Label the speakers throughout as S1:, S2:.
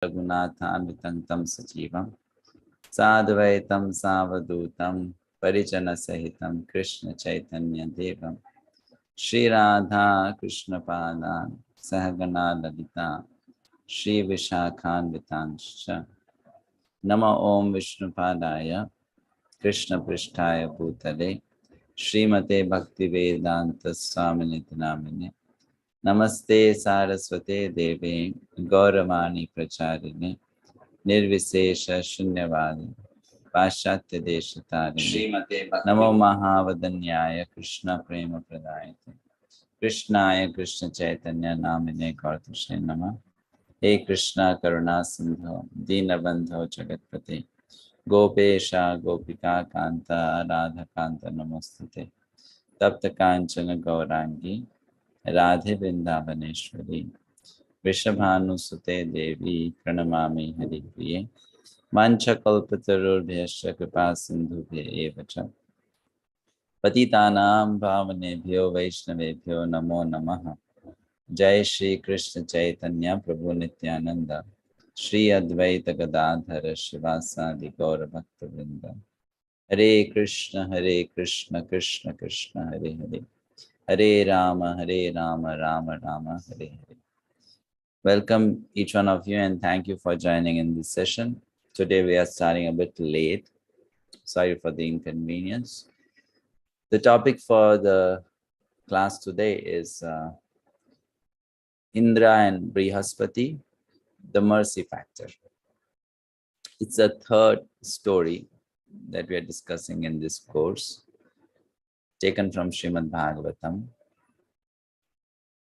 S1: रघुनाथान्वितं तं सजीवं साद्वैतं सावधूतं परिजनसहितं कृष्ण चैतन्य देवं श्रीराधा कृष्णपादान् सहगणा ललिता श्रीविशाखान्वितांश्च नमो ओं विष्णुपादाय कृष्णपृष्ठाय भूतले श्रीमते भक्तिवेदांत स्वामिनिति नामिने नमस्ते सारस्वते देवे गौरवाणी प्रचारिणे निर्विशेष शून्यवादी पाश्चात्य देशतारिणे नमो महावदन्याय कृष्ण प्रेम प्रदायते कृष्णाय कृष्ण चैतन्य नामिने गौरतुष्णे नमः। हे कृष्णा करुणा सिंधु दीनबंधो जगत्पते गोपेशा गोपिका कांता राधा कांता नमोस्तुते तप्त कांचन गौरांगी राधे वृंदावनेश्वरी वृषभानुसुते देवी प्रणमामि हरिप्रिये वाञ्छकल्पतरुभ्यश्च कृपा सिन्धुभ्येव च पतितानां पावनेभ्यो वैष्णवेभ्यो नमो नमः। जय श्री कृष्ण चैतन्य प्रभु नित्यानंद श्री अद्वैत गदाधर शिवासादि गौर भक्तवृंद हरे Krishna Krishna Krishna Hare Hare Hare Ram Ram Ram Hare Hare. Welcome each one of you and thank you for joining in this session. Today we are starting a bit late. Sorry for the inconvenience. The topic for the class today is Indra and Brihaspati, the mercy factor. It's a third story that we are discussing in this course, taken from Srimad Bhagavatam.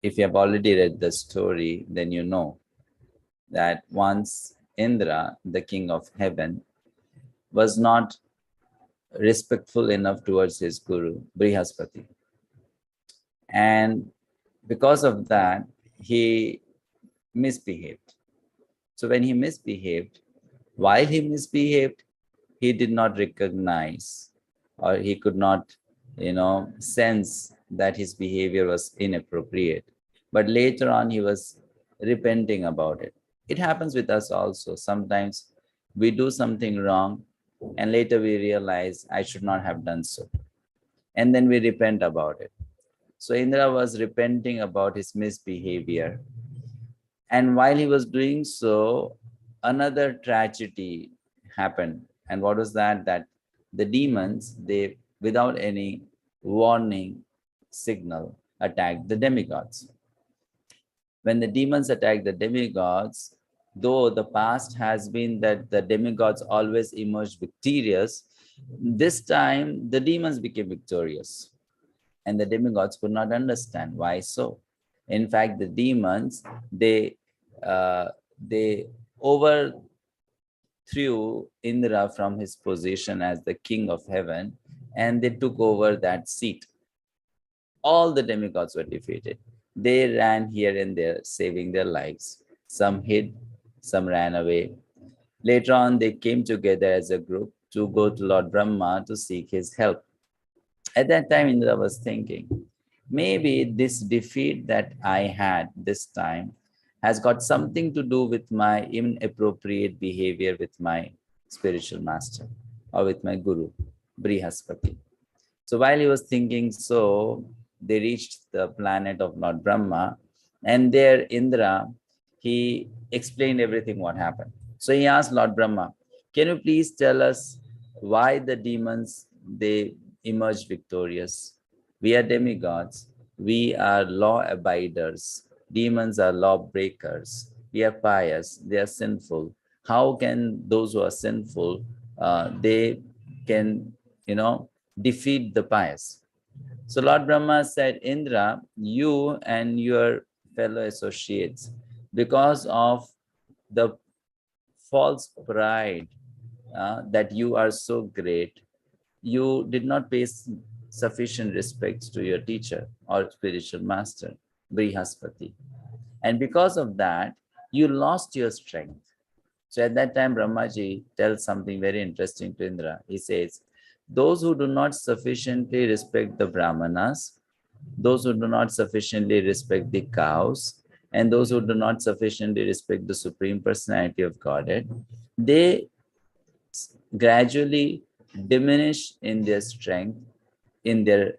S1: If you have already read the story, then you know that once Indra, the king of heaven, was not respectful enough towards his guru, Brihaspati. And because of that, he misbehaved. So when he misbehaved, while he misbehaved, he did not recognize or he could not, sense that his behavior was inappropriate. But later on, he was repenting about it. It happens with us also. Sometimes we do something wrong and later we realize I should not have done so. And then we repent about it. So Indra was repenting about his misbehavior. And while he was doing so, another tragedy happened. And what was that? That the demons, they, without any warning signal, attacked the demigods. When the demons attacked the demigods, though the past has been that the demigods always emerged victorious, this time the demons became victorious. And the demigods could not understand why so. In fact, the demons, they overthrew Indra from his position as the king of heaven, and they took over that seat. All the demigods were defeated. They ran here and there, saving their lives. Some hid, some ran away. Later on, they came together as a group to go to Lord Brahma to seek his help. At that time, Indra was thinking, maybe this defeat that I had this time has got something to do with my inappropriate behavior with my spiritual master or with my guru, Brihaspati. So while he was thinking so, they reached the planet of Lord Brahma, and there Indra, he explained everything what happened. So he asked Lord Brahma, can you please tell us why the demons, they emerged victorious? We are demigods. We are law abiders. Demons are law breakers. We are pious. They are sinful. How can those who are sinful, they can, defeat the pious? So Lord Brahma said, Indra, you and your fellow associates, because of the false pride that you are so great, you did not pay sufficient respect to your teacher or spiritual master, Brihaspati. And because of that, you lost your strength. So at that time, Brahmaji tells something very interesting to Indra. He says, those who do not sufficiently respect the Brahmanas, those who do not sufficiently respect the cows, and those who do not sufficiently respect the Supreme Personality of Godhead, they gradually diminish in their strength, in their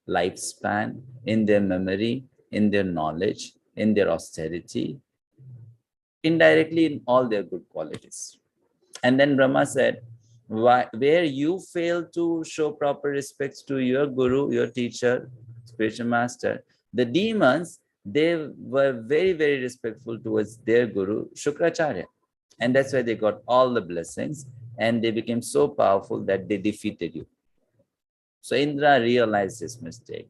S1: lifespan, in their memory, in their knowledge, in their austerity, indirectly in all their good qualities. And then Brahma said, where you fail to show proper respects to your guru, your teacher, spiritual master, the demons, they were very, very respectful towards their guru, Shukracharya. And that's why they got all the blessings, and they became so powerful that they defeated you. So Indra realized his mistake.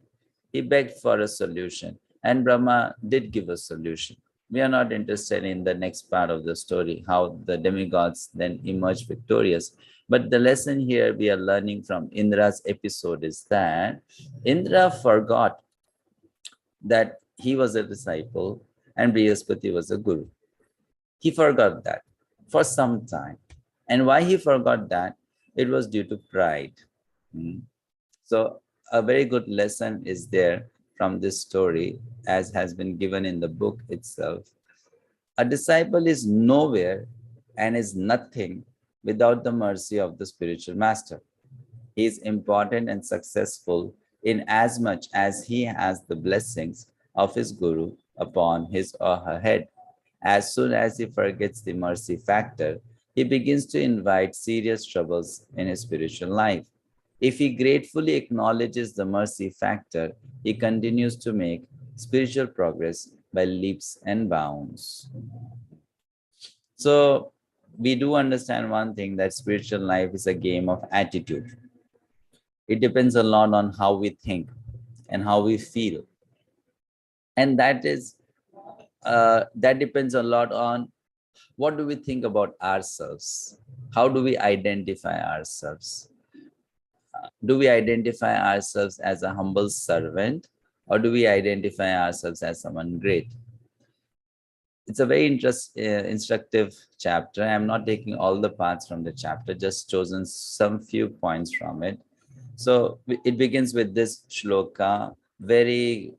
S1: He begged for a solution, and Brahma did give a solution. We are not interested in the next part of the story, how the demigods then emerged victorious. But the lesson here we are learning from Indra's episode is that Indra forgot that he was a disciple and Brihaspati was a guru. He forgot that for some time. And why he forgot that? It was due to pride. So a very good lesson is there from this story, as has been given in the book itself. A disciple is nowhere and is nothing without the mercy of the spiritual master. He is important and successful in as much as he has the blessings of his guru upon his or her head. As soon as he forgets the mercy factor, he begins to invite serious troubles in his spiritual life. If he gratefully acknowledges the mercy factor, he continues to make spiritual progress by leaps and bounds. So we do understand one thing, that spiritual life is a game of attitude. It depends a lot on how we think and how we feel. And that depends a lot on what do we think about ourselves? How do we identify ourselves? Do we identify ourselves as a humble servant, or do we identify ourselves as someone great? It's a very instructive chapter. I'm not taking all the parts from the chapter, just chosen some few points from it. So it begins with this shloka, very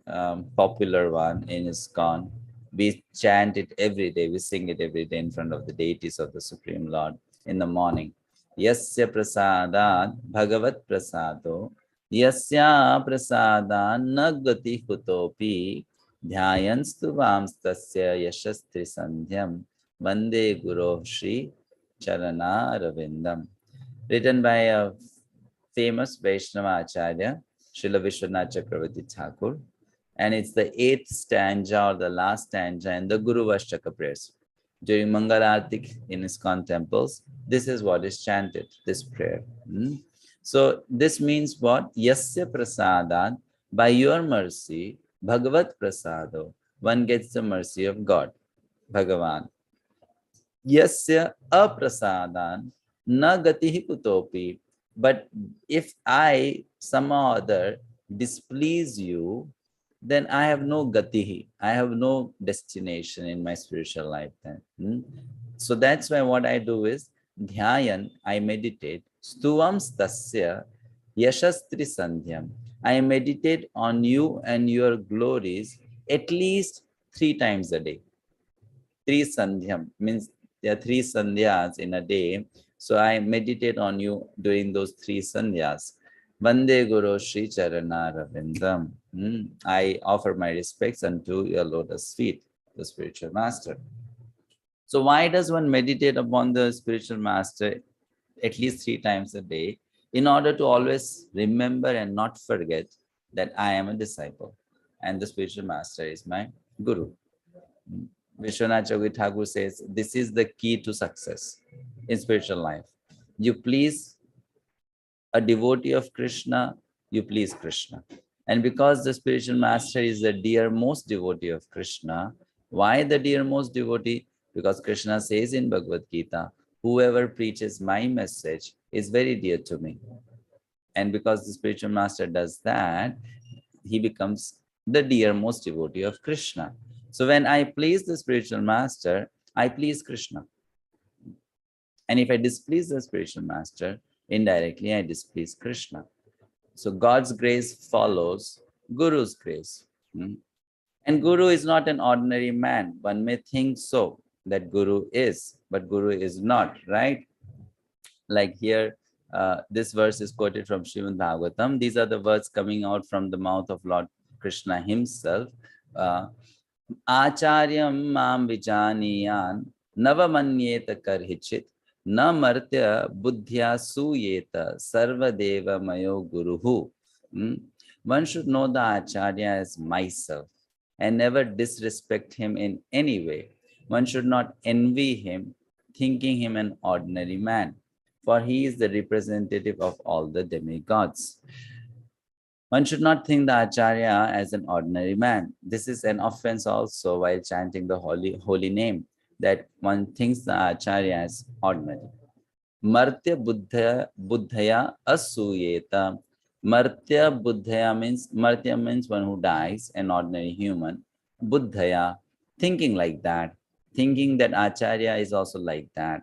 S1: popular one in 𝐸𝐴𝐻. We chant it every day, we sing it every day in front of the deities of the Supreme Lord in the morning. Yasya prasadat bhagavat prasado, yasya prasadat nagati kutopi, dhyayanstu vamstasya 𝐜𝐴𝐭𝐻 𝐵𝐴 𝐵𝐴 𝐴𝐴 written by a famous Vaishnava Acharya, Srila Vishwanath Chakravarti Thakur. And it's the 8th stanza or the last stanza in the Guru Vashtaka prayers. During Mangal Arati in ISKCON temples, this is what is chanted, this prayer. So this means what? Yasya prasadat, by your mercy, Bhagavat prasado, one gets the mercy of God, Bhagavan. Yasya aprasadan, na gatihi kutopi, but if I somehow or other displease you, then I have no gatihi, I have no destination in my spiritual life then. So that's why what I do is, dhyayan, I meditate, stuvam stasya yashastri sandhyam, I meditate on you and your glories at least 3 times a day. 3 sandhyam means there are 3 sandhyas in a day. So I meditate on you during those 3 sandhyas. Vande Guru Sri Charana Ravindram. I offer my respects unto your lotus feet, the spiritual master. So why does one meditate upon the spiritual master at least 3 times a day? In order to always remember and not forget that I am a disciple and the spiritual master is my guru. Vishwanath Chakravarti Thakur says, this is the key to success in spiritual life. You please a devotee of Krishna, you please Krishna. And because the spiritual master is the dearmost devotee of Krishna, why the dearmost devotee? Because Krishna says in Bhagavad Gita, whoever preaches my message is very dear to me. And because the spiritual master does that, he becomes the dearmost devotee of Krishna. So when I please the spiritual master, I please Krishna. And if I displease the spiritual master, indirectly I displease Krishna. So God's grace follows Guru's grace. And Guru is not an ordinary man. One may think so, that Guru is, but Guru is not, right? Like here, this verse is quoted from Srimad Bhagavatam. These are the words coming out from the mouth of Lord Krishna himself. Acharyam mam vijaniyan navamanyeta karhichit na martya buddhya suyeta sarvadeva mayo guruhu. One should know the Acharya as myself and never disrespect him in any way. One should not envy him, thinking him an ordinary man, for he is the representative of all the demigods. One should not think the Acharya as an ordinary man. This is an offense also while chanting the holy name, that one thinks the Acharya as ordinary. Martya buddhaya asuyeta. Martya buddhaya means one who dies, an ordinary human. Buddhaya, thinking like that, thinking that Acharya is also like that.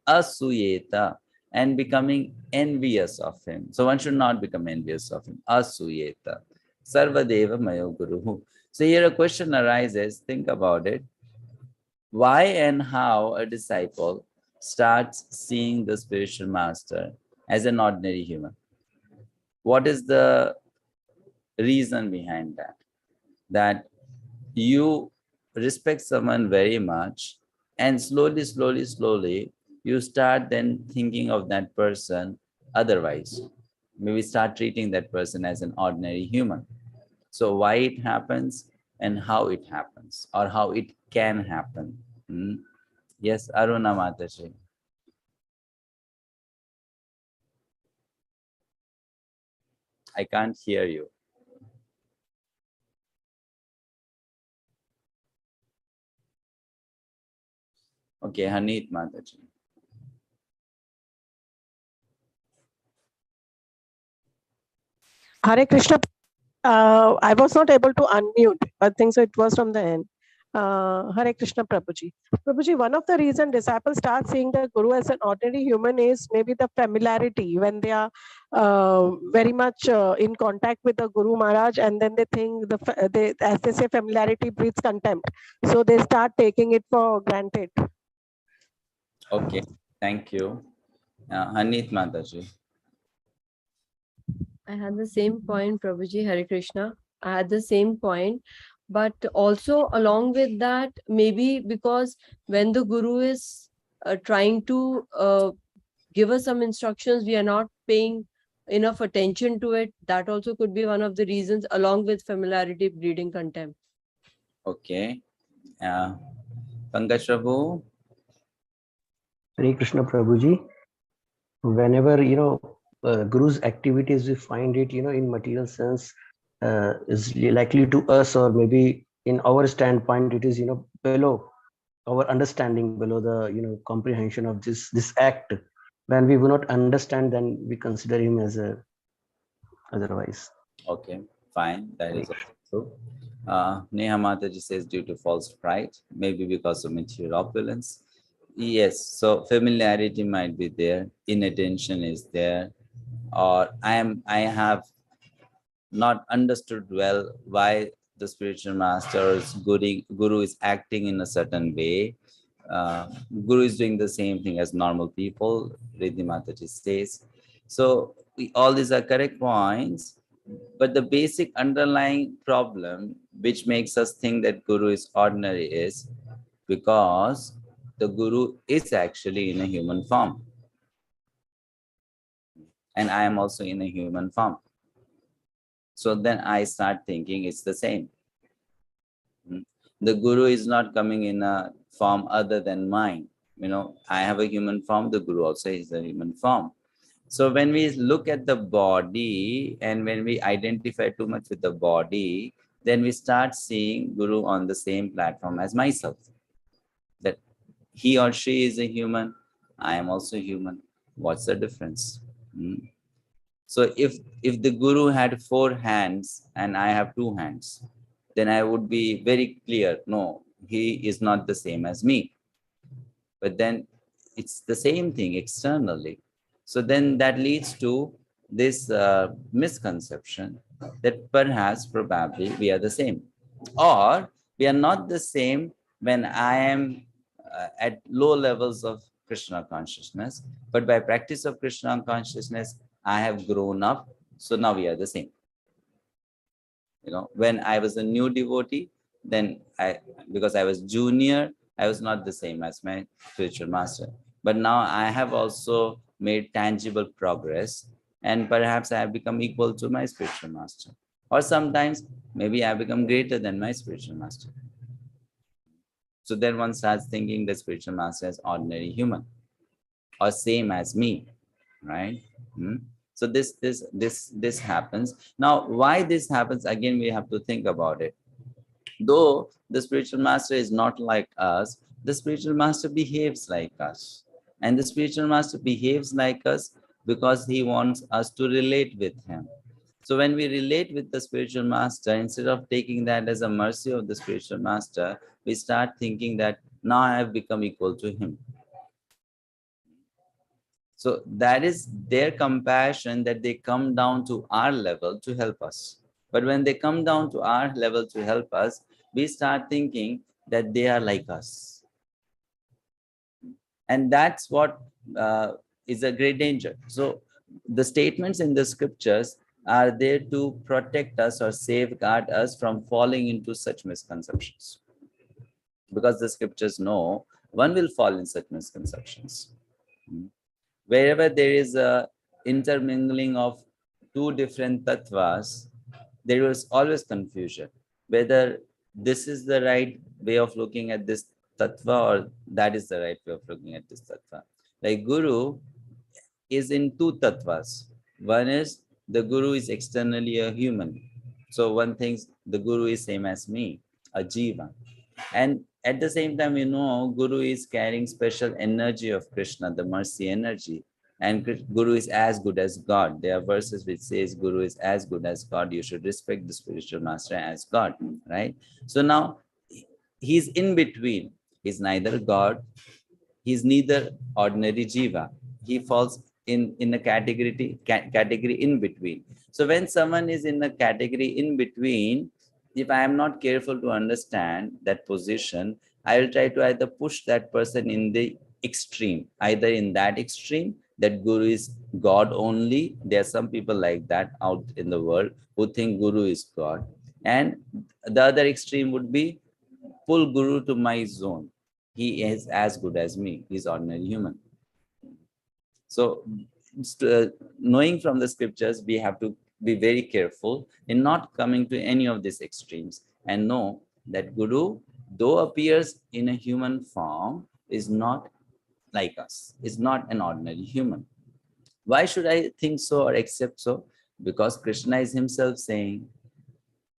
S1: Asuyeta, and becoming envious of him. So one should not become envious of him. Asuyeta. Sarvadeva mayo guruhu. So here a question arises, think about it. Why and how a disciple starts seeing the spiritual master as an ordinary human? What is the reason behind that? That you respect someone very much, and slowly, you start then thinking of that person otherwise. Maybe start treating that person as an ordinary human. So why it happens and how it happens, or how it can happen. Yes, Aruna Mataji. I can't hear you. Okay, Hanit Mataji.
S2: Hare Krishna. I was not able to unmute. I think so it was from the end. Hare Krishna Prabhuji. Prabhuji, one of the reasons disciples start seeing the Guru as an ordinary human is maybe the familiarity, when they are very much in contact with the Guru Maharaj, and then they think, as they say, familiarity breeds contempt. So they start taking it for granted.
S1: Okay, thank you. Hanit Mataji.
S3: I had the same point, Prabhuji, Hare Krishna. I had the same point. But also along with that, maybe because when the Guru is trying to give us some instructions, we are not paying enough attention to it. That also could be one of the reasons, along with familiarity breeding contempt.
S1: Okay. Pankaj Prabhu.
S4: Hare Krishna Prabhuji. Whenever, Guru's activities, we find it, in material sense, is likely to us, or maybe in our standpoint, it is, below our understanding, below the, comprehension of this act. When we will not understand, then we consider him as a otherwise.
S1: Okay, fine. That is also true. Neha Mataji says due to false pride, maybe because of material opulence. Yes, so familiarity might be there, inattention is there, or I have not understood well why the spiritual master's guru is acting in a certain way. Guru is doing the same thing as normal people, Riddhi Mataji says. So all these are correct points, but the basic underlying problem which makes us think that Guru is ordinary is because the Guru is actually in a human form. And I am also in a human form. So then I start thinking it's the same. The Guru is not coming in a form other than mine. I have a human form, the Guru also is a human form. So when we look at the body and when we identify too much with the body, then we start seeing Guru on the same platform as myself. That he or she is a human, I am also human. What's the difference? So if the Guru had 4 hands and I have 2 hands, then I would be very clear, no, he is not the same as me. But then it's the same thing externally. So then that leads to this misconception that perhaps, probably, we are the same. Or we are not the same when I am at low levels of Krishna consciousness, but by practice of Krishna consciousness, I have grown up. So now we are the same. You know, when I was a new devotee, then because I was junior, I was not the same as my spiritual master. But now I have also made tangible progress, and perhaps I have become equal to my spiritual master. Or sometimes maybe I become greater than my spiritual master. So then one starts thinking the spiritual master is ordinary human or same as me, right? So this happens. Now, why this happens? Again, we have to think about it. Though the spiritual master is not like us, the spiritual master behaves like us. And the spiritual master behaves like us because he wants us to relate with him. So when we relate with the spiritual master, instead of taking that as a mercy of the spiritual master, we start thinking that now I have become equal to him. So that is their compassion, that they come down to our level to help us. But when they come down to our level to help us, we start thinking that they are like us. And that's what is a great danger. So the statements in the scriptures are there to protect us or safeguard us from falling into such misconceptions. Because the scriptures know one will fall in such misconceptions. Wherever there is a intermingling of two different tattvas, there was always confusion, whether this is the right way of looking at this tattva or that is the right way of looking at this tattva. Like Guru is in two tattvas. One is the Guru is externally a human. So one thinks the Guru is same as me, a jiva. And at the same time, you know, Guru is carrying special energy of Krishna, the mercy energy. And Guru is as good as God. There are verses which says Guru is as good as God. You should respect the spiritual master as God, right? So now he's in between. He's neither God, he's neither ordinary jiva. He falls in a category in between. So when someone is in a category in between, if I am not careful to understand that position, I will try to either push that person in the extreme, either in that extreme that Guru is God only. There are some people like that out in the world who think Guru is God. And the other extreme would be pull Guru to my zone. He is as good as me. He's ordinary human. So knowing from the scriptures, we have to be very careful in not coming to any of these extremes and know that Guru, though appears in a human form, is not like us, is not an ordinary human. Why should I think so or accept so? Because Krishna is himself saying,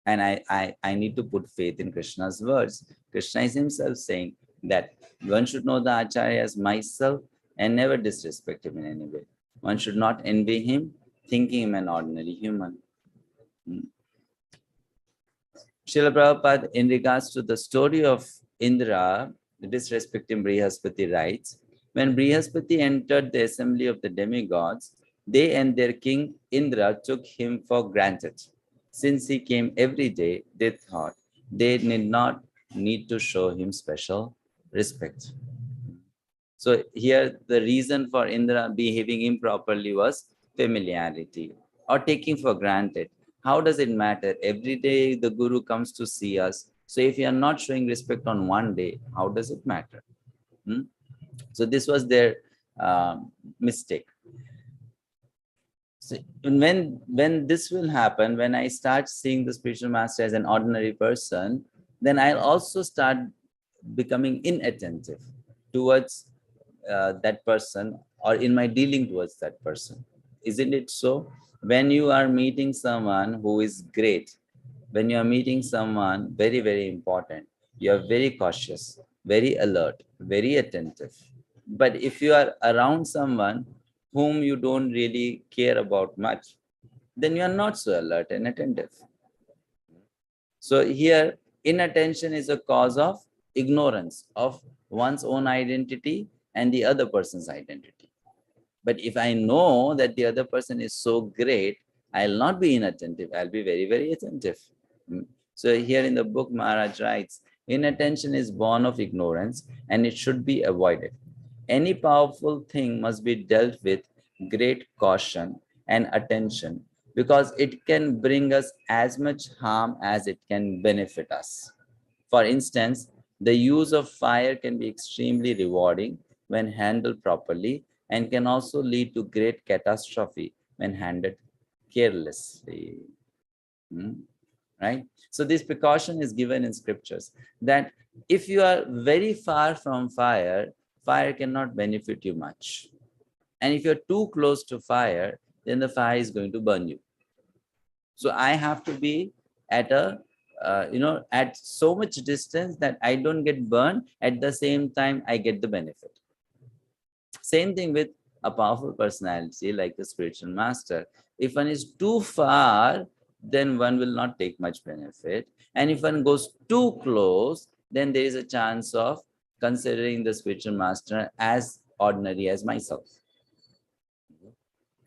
S1: and I need to put faith in Krishna's words. Krishna is himself saying that one should know the Acharya as myself and never disrespect him in any way. One should not envy him, thinking him an ordinary human. Srila Prabhupada, in regards to the story of Indra, disrespecting Brihaspati, writes, when Brihaspati entered the assembly of the demigods, they and their king Indra took him for granted. Since he came every day, they thought they did not need to show him special respect. So here the reason for Indra behaving improperly was familiarity or taking for granted. How does it matter? Every day the Guru comes to see us. So if you are not showing respect on one day, how does it matter? So this was their mistake. So when this will happen, when I start seeing the spiritual master as an ordinary person, then I'll also start becoming inattentive towards that person or in my dealing towards that person. Isn't it so? When you are meeting someone who is great, when you are meeting someone very, very important, you are very cautious, very alert, very attentive. But if you are around someone whom you don't really care about much, then you are not so alert and attentive. So here, inattention is a cause of ignorance of one's own identity and the other person's identity. But if I know that the other person is so great, I'll not be inattentive. I'll be very, very attentive. So here in the book, Maharaj writes, inattention is born of ignorance and it should be avoided. Any powerful thing must be dealt with great caution and attention because it can bring us as much harm as it can benefit us. For instance, the use of fire can be extremely rewarding when handled properly and can also lead to great catastrophe when handled carelessly. Right? So this precaution is given in scriptures that if you are very far from fire, fire cannot benefit you much. And if you're too close to fire, then the fire is going to burn you. So I have to be at a, at so much distance that I don't get burned. At the same time, I get the benefit. Same thing with a powerful personality like the spiritual master. If one is too far, then one will not take much benefit. And if one goes too close, then there is a chance of considering the spiritual master as ordinary as myself.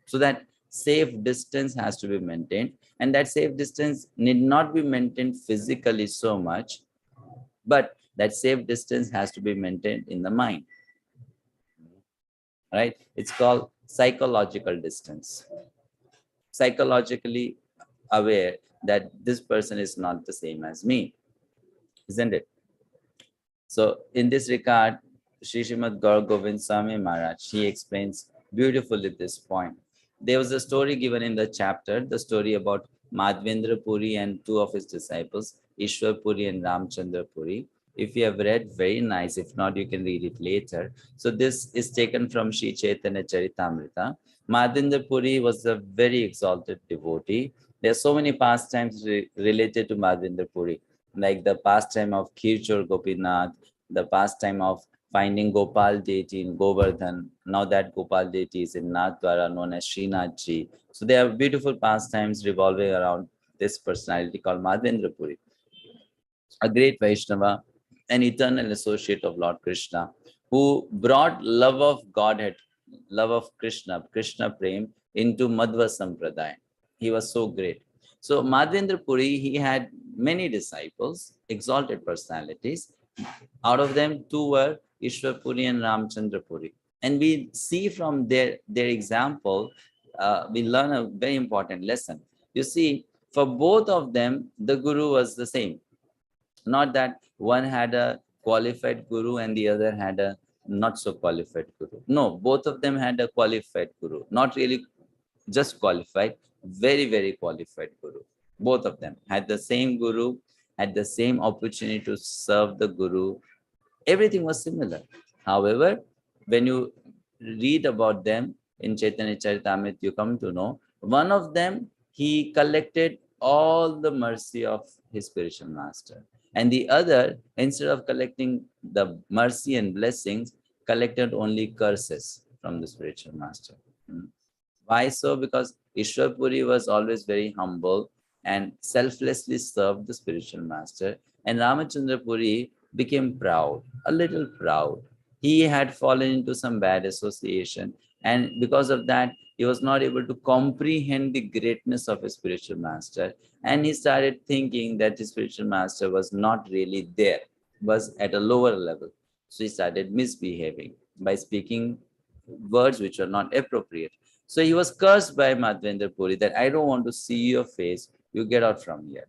S1: So that safe distance has to be maintained. And that safe distance need not be maintained physically so much, but that safe distance has to be maintained in the mind. Right? It's called psychological distance. Psychologically aware that this person is not the same as me, isn't it? So in this regard, Srimad Bhagavatam Swami Maharaj, he explains beautifully this point. There was a story given in the chapter, the story about Madhvendra Puri and two of his disciples, Ishwar Puri and Ramchandra Puri. If you have read, very nice. If not, you can read it later. So this is taken from Sri Caitanya Caritamrita. Madhvendra Puri was a very exalted devotee. There are so many pastimes related to Madhvendra Puri, like the pastime of 𝐿 Gopinath, the pastime of finding Gopal deity in Govardhan. Now that Gopal deity is in Nathdwara, known as 𝗕𝐚𝐼. So there are beautiful pastimes revolving around this personality called Madhvendra Puri, a great Vaishnava, an eternal associate of Lord Krishna, who brought love of Godhead, love of Krishna, Krishna Prem, into Madhva Sampradaya. He was so great. So Madhvendra Puri, he had many disciples, exalted personalities. Out of them, two were Ishwar Puri and Ramchandra Puri. And we see from their example, we learn a very important lesson. You see, for both of them, the Guru was the same. Not that one had a qualified Guru and the other had a not so qualified Guru. No, both of them had a qualified Guru. Not really just qualified, very, very qualified Guru. Both of them had the same Guru, had the same opportunity to serve the Guru. Everything was similar. However, when you read about them in Caitanya Caritamrita, you come to know one of them, he collected all the mercy of his spiritual master. And the other, instead of collecting the mercy and blessings, collected only curses from the spiritual master. Why so? Because Ishwar Puri was always very humble and selflessly served the spiritual master. And Ramachandra Puri became proud, a little proud. He had fallen into some bad association. And because of that, he was not able to comprehend the greatness of his spiritual master. And he started thinking that his spiritual master was not really there, was at a lower level. So he started misbehaving by speaking words which were not appropriate. So he was cursed by Madhvendra Puri that I don't want to see your face. You get out from here.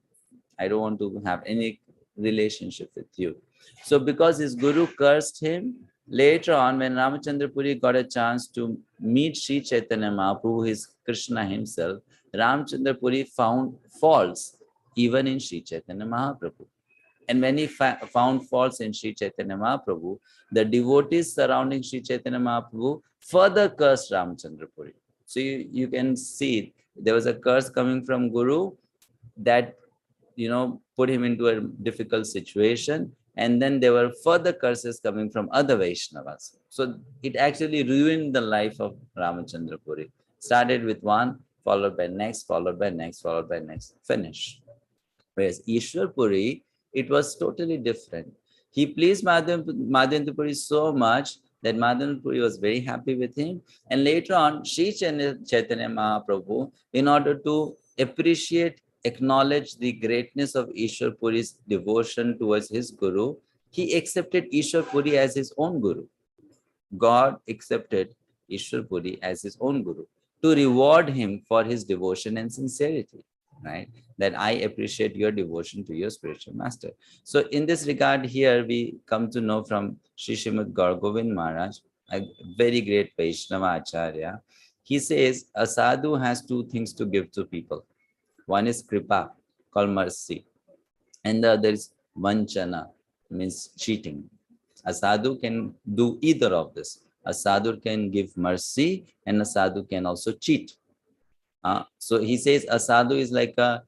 S1: I don't want to have any relationship with you. So because his Guru cursed him, later on when Ramachandra Puri got a chance to meet Sri Chaitanya Mahaprabhu, his Krishna himself, Ramachandra Puri found faults even in Sri Chaitanya Mahaprabhu. And when he found faults in Sri Chaitanya Mahaprabhu, the devotees surrounding Sri Chaitanya Mahaprabhu further cursed Ramachandra Puri. So you can see there was a curse coming from Guru that, put him into a difficult situation. And then there were further curses coming from other Vaishnavas. So it actually ruined the life of Ramachandra Puri. Started with one, followed by next, followed by next, followed by next, finish. Whereas Ishwar Puri, it was totally different. He pleased Madhvendra Puri so much that Madhvendra Puri was very happy with him. And later on, Sri Chaitanya Mahaprabhu, in order to appreciate acknowledged the greatness of 𝐸𝐴𝑠𝑤�ar Puri's devotion towards his Guru, he accepted 𝐸𝐴𝑠𝑤�ar Puri as his own Guru. God accepted 𝐸𝐴𝑠𝑤�ar Puri as his own Guru to reward him for his devotion and sincerity, right? That I appreciate your devotion to your spiritual master. So in this regard here, we come to know from Sri Srimad Gaur-Govind Maharaj, a very great Vaishnava Acharya. He says, a sadhu has two things to give to people. One is kripa, called mercy, and the other is vanchana, means cheating. A sadhu can do either of this. A sadhu can give mercy, and a sadhu can also cheat. So he says a sadhu is like a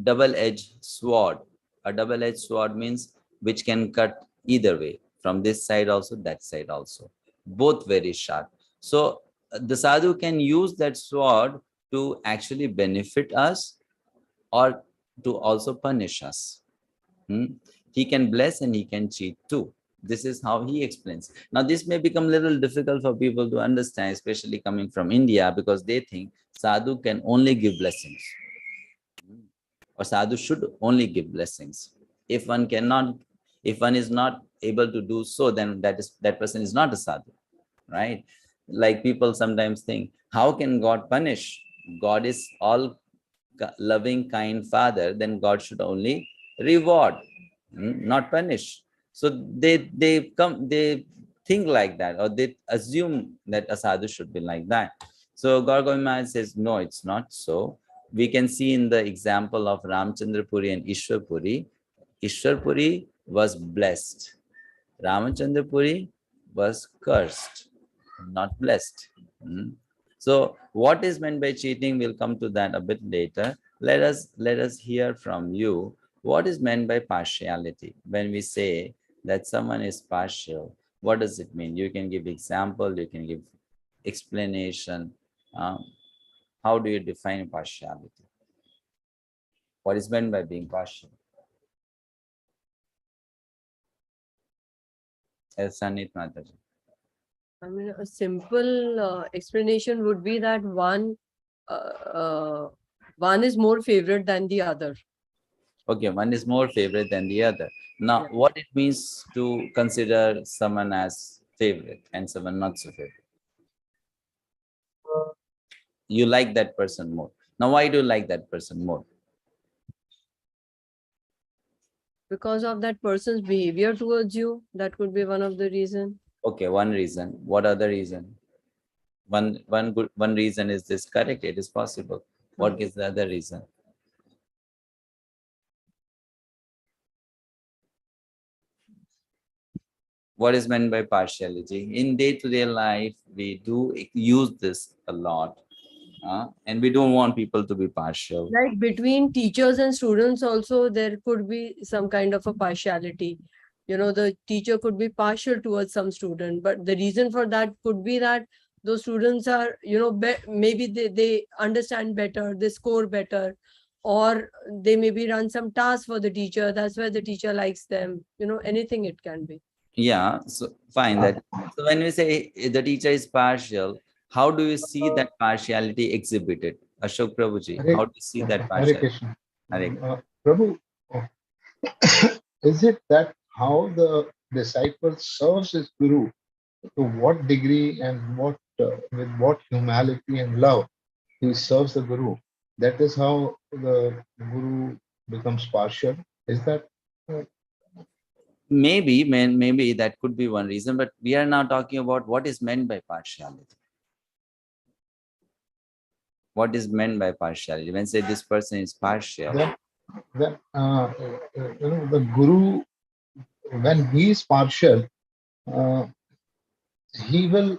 S1: double-edged sword. A double-edged sword means which can cut either way, from this side also, that side also. Both very sharp. So the sadhu can use that sword to actually benefit us or to also punish us. He can bless and he can cheat too. This is how he explains. Now, this may become a little difficult for people to understand, especially coming from India, because they think sadhu can only give blessings, or sadhu should only give blessings. If one is not able to do so, then that person is not a sadhu, right? Like people sometimes think, how can God punish? God is all loving, kind Father, then God should only reward, not punish. So they think like that, or they assume that a sadhu should be like that. So Gaur-Govind Maharaj says, no, it's not so. We can see in the example of Ramchandra Puri and 𝐸𝐴𝑠𝑤�ar Puri. 𝐸𝐴𝑠𝑤�ar Puri was blessed. Ramchandra Puri was cursed, not blessed. So what is meant by cheating? We'll come to that a bit later. Let us hear from you. What is meant by partiality? When we say that someone is partial, what does it mean? You can give example, you can give explanation. How do you define partiality? What is meant by being partial? Sanit Mataji.
S3: I mean, a simple explanation would be that one is more favorite than the other.
S1: Okay, one is more favorite than the other. Now, what it means to consider someone as favorite and someone not so favorite? You like that person more. Now, why do you like that person more?
S3: Because of that person's behavior towards you. That could be one of the reasons.
S1: Okay, one reason. What other reason? One reason is this correct? It is possible. What is the other reason? What is meant by partiality? In day-to-day life, we do use this a lot. And we don't want people to be partial.
S3: Like between teachers and students also, there could be some kind of a partiality. You know, the teacher could be partial towards some student, but the reason for that could be that those students are, you know, maybe they understand better, they score better, or they maybe run some tasks for the teacher. That's why the teacher likes them. You know, anything it can be.
S1: Yeah, so fine. So when we say the teacher is partial, how do you see that partiality exhibited? Ashok Prabhuji, how do you see that partiality?
S5: Prabhu, is it that how the disciple serves his Guru, to what degree and what with what humanity and love he serves the Guru? That is how the Guru becomes partial. Is that?
S1: Maybe that could be one reason, but we are now talking about what is meant by partiality. What is meant by partiality? When say this person is partial,
S5: then the Guru, when he is partial, he will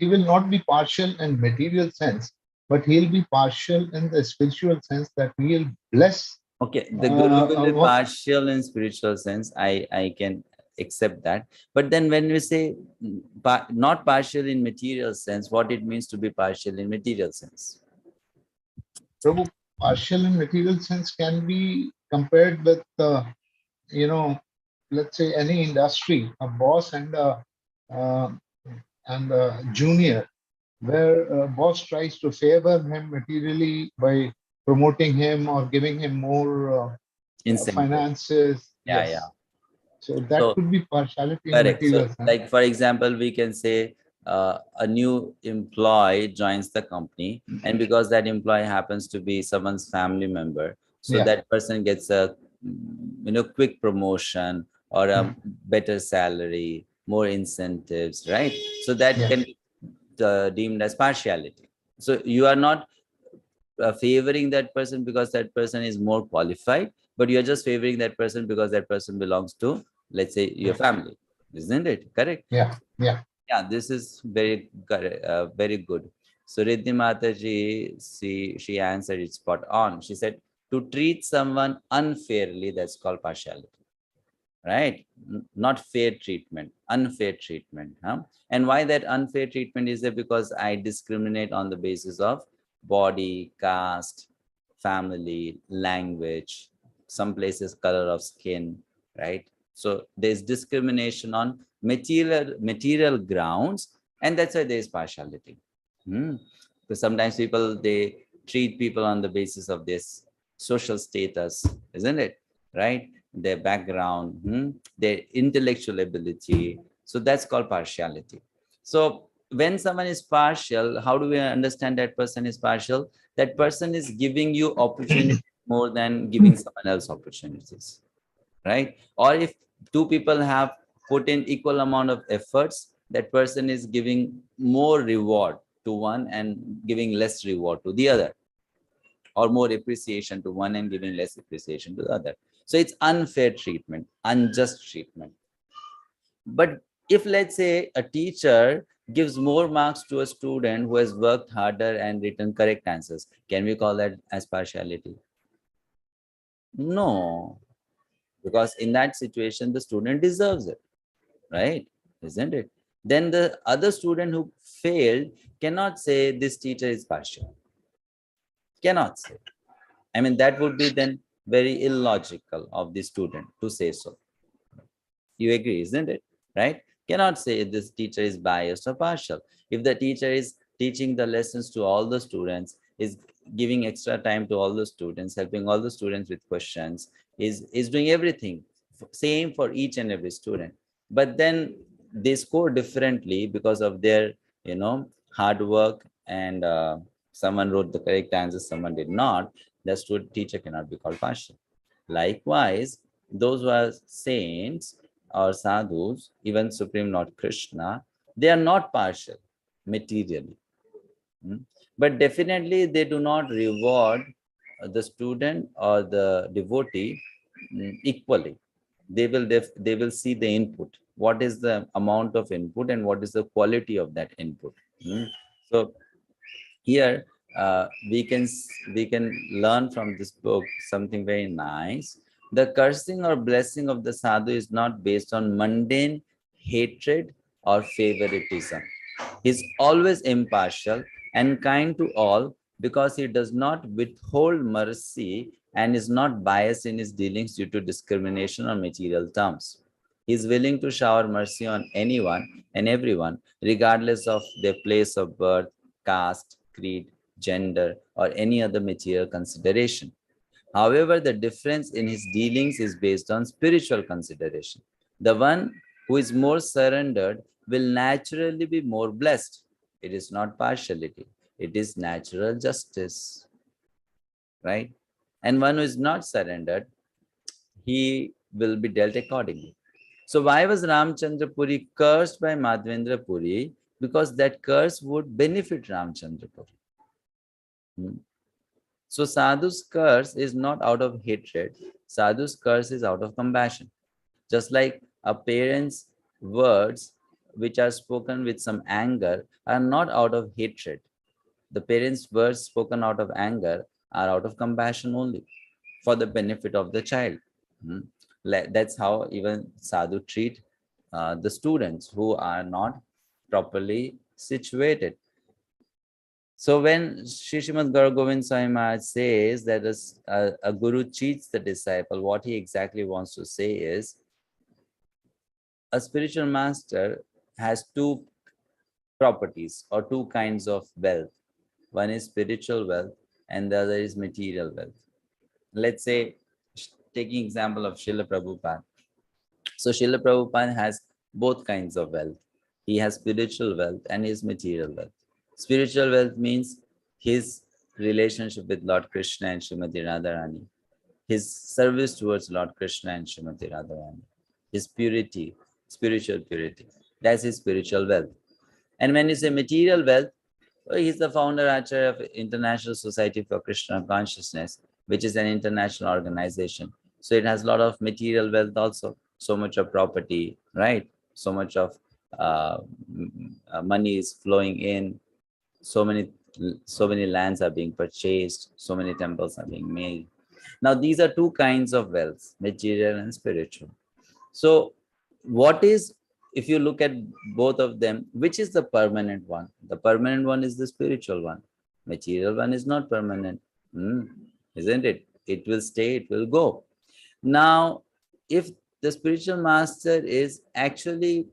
S5: not be partial in material sense, but he'll be partial in the spiritual sense, that he'll bless.
S1: Okay, the Guru will be partial in spiritual sense. I can accept that. But then when we say not partial in material sense, what it means to be partial in material sense?
S5: Prabhu, partial in material sense can be compared with, let's say any industry, a boss and a junior, where a boss tries to favor him materially by promoting him or giving him more
S1: Incentive.
S5: finances.
S1: Yeah,
S5: Yes.
S1: yeah.
S5: So that
S1: So,
S5: could be partiality in
S1: correct.
S5: material
S1: So,
S5: sense.
S1: like for example, we can say a new employee joins the company, and because that employee happens to be someone's family member, so
S5: Yeah.
S1: that person gets a quick promotion or a better salary, more incentives, right? So that
S5: Yeah.
S1: can be deemed as partiality. So you are not favoring that person because that person is more qualified, but you're just favoring that person because that person belongs to, let's say, your family, isn't it? Correct?
S5: Yeah. Yeah.
S1: Yeah, this is very very good. So Riddhi Mataji, she answered it spot on. She said, to treat someone unfairly, that's called partiality, right? Not fair treatment, unfair treatment. And why that unfair treatment is there? Because I discriminate on the basis of body, caste, family, language, some places color of skin, right? So there's discrimination on material grounds, and that's why there's partiality. Because sometimes people, they treat people on the basis of this social status, isn't it? Right? Their background, their intellectual ability. So that's called partiality. So when someone is partial, how do we understand that person is partial? That person is giving you opportunity more than giving someone else opportunities, right? Or if two people have put in equal amount of efforts, that person is giving more reward to one and giving less reward to the other, or more appreciation to one and giving less appreciation to the other. So it's unfair treatment, unjust treatment. But if, let's say, a teacher gives more marks to a student who has worked harder and written correct answers, can we call that as partiality? No, because in that situation, the student deserves it, right? Isn't it? Then the other student who failed cannot say this teacher is partial. Cannot say. I mean, that would be then very illogical of the student to say so. You agree, isn't it? Right? Cannot say this teacher is biased or partial. If the teacher is teaching the lessons to all the students, is giving extra time to all the students, helping all the students with questions, is doing everything, same for each and every student. But then they score differently because of their, hard work, and someone wrote the correct answer, someone did not. The teacher cannot be called partial. Likewise, those who are saints or sadhus, even Supreme Lord Krishna, they are not partial materially. But definitely they do not reward the student or the devotee equally. They will see the input. What is the amount of input and what is the quality of that input? So here we can learn from this book something very nice. The cursing or blessing of the sadhu is not based on mundane hatred or favoritism. He is always impartial and kind to all because he does not withhold mercy and is not biased in his dealings due to discrimination on material terms. He is willing to shower mercy on anyone and everyone, regardless of their place of birth, caste, creed, gender, or any other material consideration. However, the difference in his dealings is based on spiritual consideration. The one who is more surrendered will naturally be more blessed. It is not partiality, it is natural justice, right? And one who is not surrendered, he will be dealt accordingly. So why was Ramchandra Puri cursed by Madhavendra Puri? Because that curse would benefit Ramchandra Puri. So sadhu's curse is not out of hatred. Sadhu's curse is out of compassion. Just like a parent's words, which are spoken with some anger, are not out of hatred. The parents' words spoken out of anger are out of compassion only, for the benefit of the child. That's how even sadhu treat the students who are not properly situated. So when Srimad Bhagavatam Swami Maharaj says that a guru cheats the disciple, what he exactly wants to say is, a spiritual master has two properties or two kinds of wealth. One is spiritual wealth and the other is material wealth. Let's say, taking example of Srila Prabhupada. So Srila Prabhupada has both kinds of wealth. He has spiritual wealth and his material wealth. Spiritual wealth means his relationship with Lord Krishna and Srimati Radharani, his service towards Lord Krishna and Srimati Radharani, his purity, spiritual purity. That's his spiritual wealth. And when you say material wealth, he's the founder Acharya of International Society for Krishna Consciousness, which is an international organization. So it has a lot of material wealth also, so much of property, right? So much of money is flowing in, so many lands are being purchased, so many temples are being made. Now these are two kinds of wealth, material and spiritual. So what is, if you look at both of them, which is the permanent one? The permanent one is the spiritual one. Material one is not permanent, isn't it? It will stay, it will go. Now, if the spiritual master is actually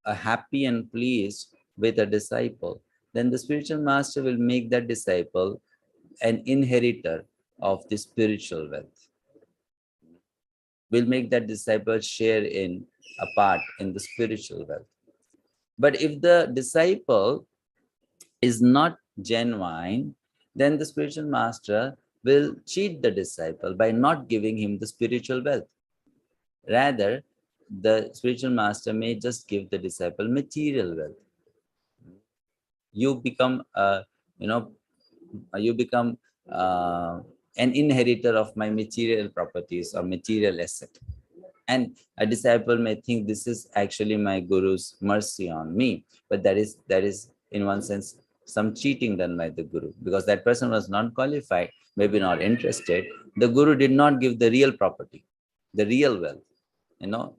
S1: happy and pleased with a disciple, then the spiritual master will make that disciple an inheritor of the spiritual wealth. Will make that disciple share in a part in the spiritual wealth. But if the disciple is not genuine, then the spiritual master will cheat the disciple by not giving him the spiritual wealth. Rather, the spiritual master may just give the disciple material wealth. You become, an inheritor of my material properties or material asset. And a disciple may think this is actually my guru's mercy on me, but that is in one sense some cheating done by the guru, because that person was not qualified, maybe not interested. The guru did not give the real property, the real wealth,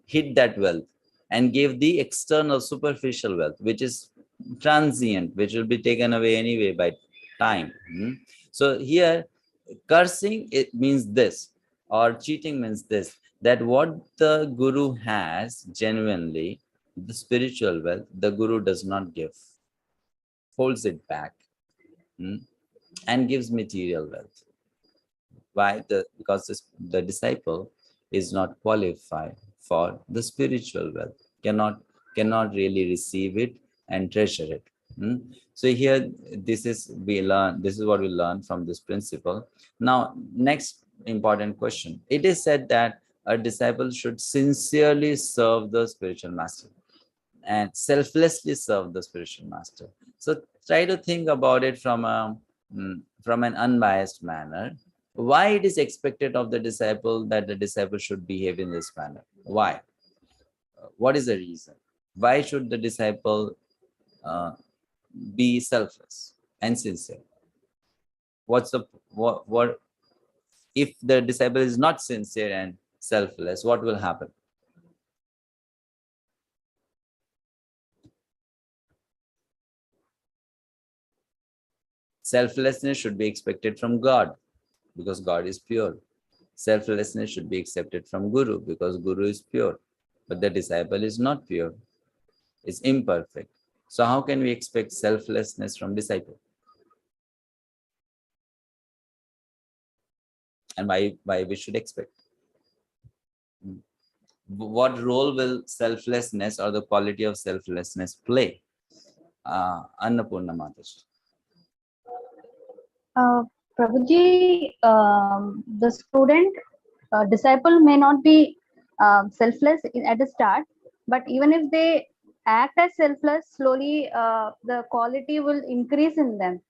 S1: hid that wealth and gave the external superficial wealth, which is transient, which will be taken away anyway by time. So here, cursing, it means this, or cheating means this, that what the guru has genuinely, the spiritual wealth, the guru does not give, holds it back, and gives material wealth. Why? Because the disciple is not qualified for the spiritual wealth, cannot really receive it and treasure it. So here, this is what we learn from this principle. Now, next important question. It is said that a disciple should sincerely serve the spiritual master and selflessly serve the spiritual master. So try to think about it from an unbiased manner. Why it is expected of the disciple that the disciple should behave in this manner? Why? What is the reason? Why should the disciple be selfless and sincere? What if the disciple is not sincere and selfless, what will happen? Selflessness should be expected from God, because God is pure. Selflessness should be accepted from Guru, because Guru is pure. But the disciple is not pure, it's imperfect. So how can we expect selflessness from disciple? And why we should expect? What role will selflessness or the quality of selflessness play? Annapurna Mataji.
S6: Prabhuji, the student, disciple may not be selfless at the start, but even if they act as selfless, slowly the quality will increase in them.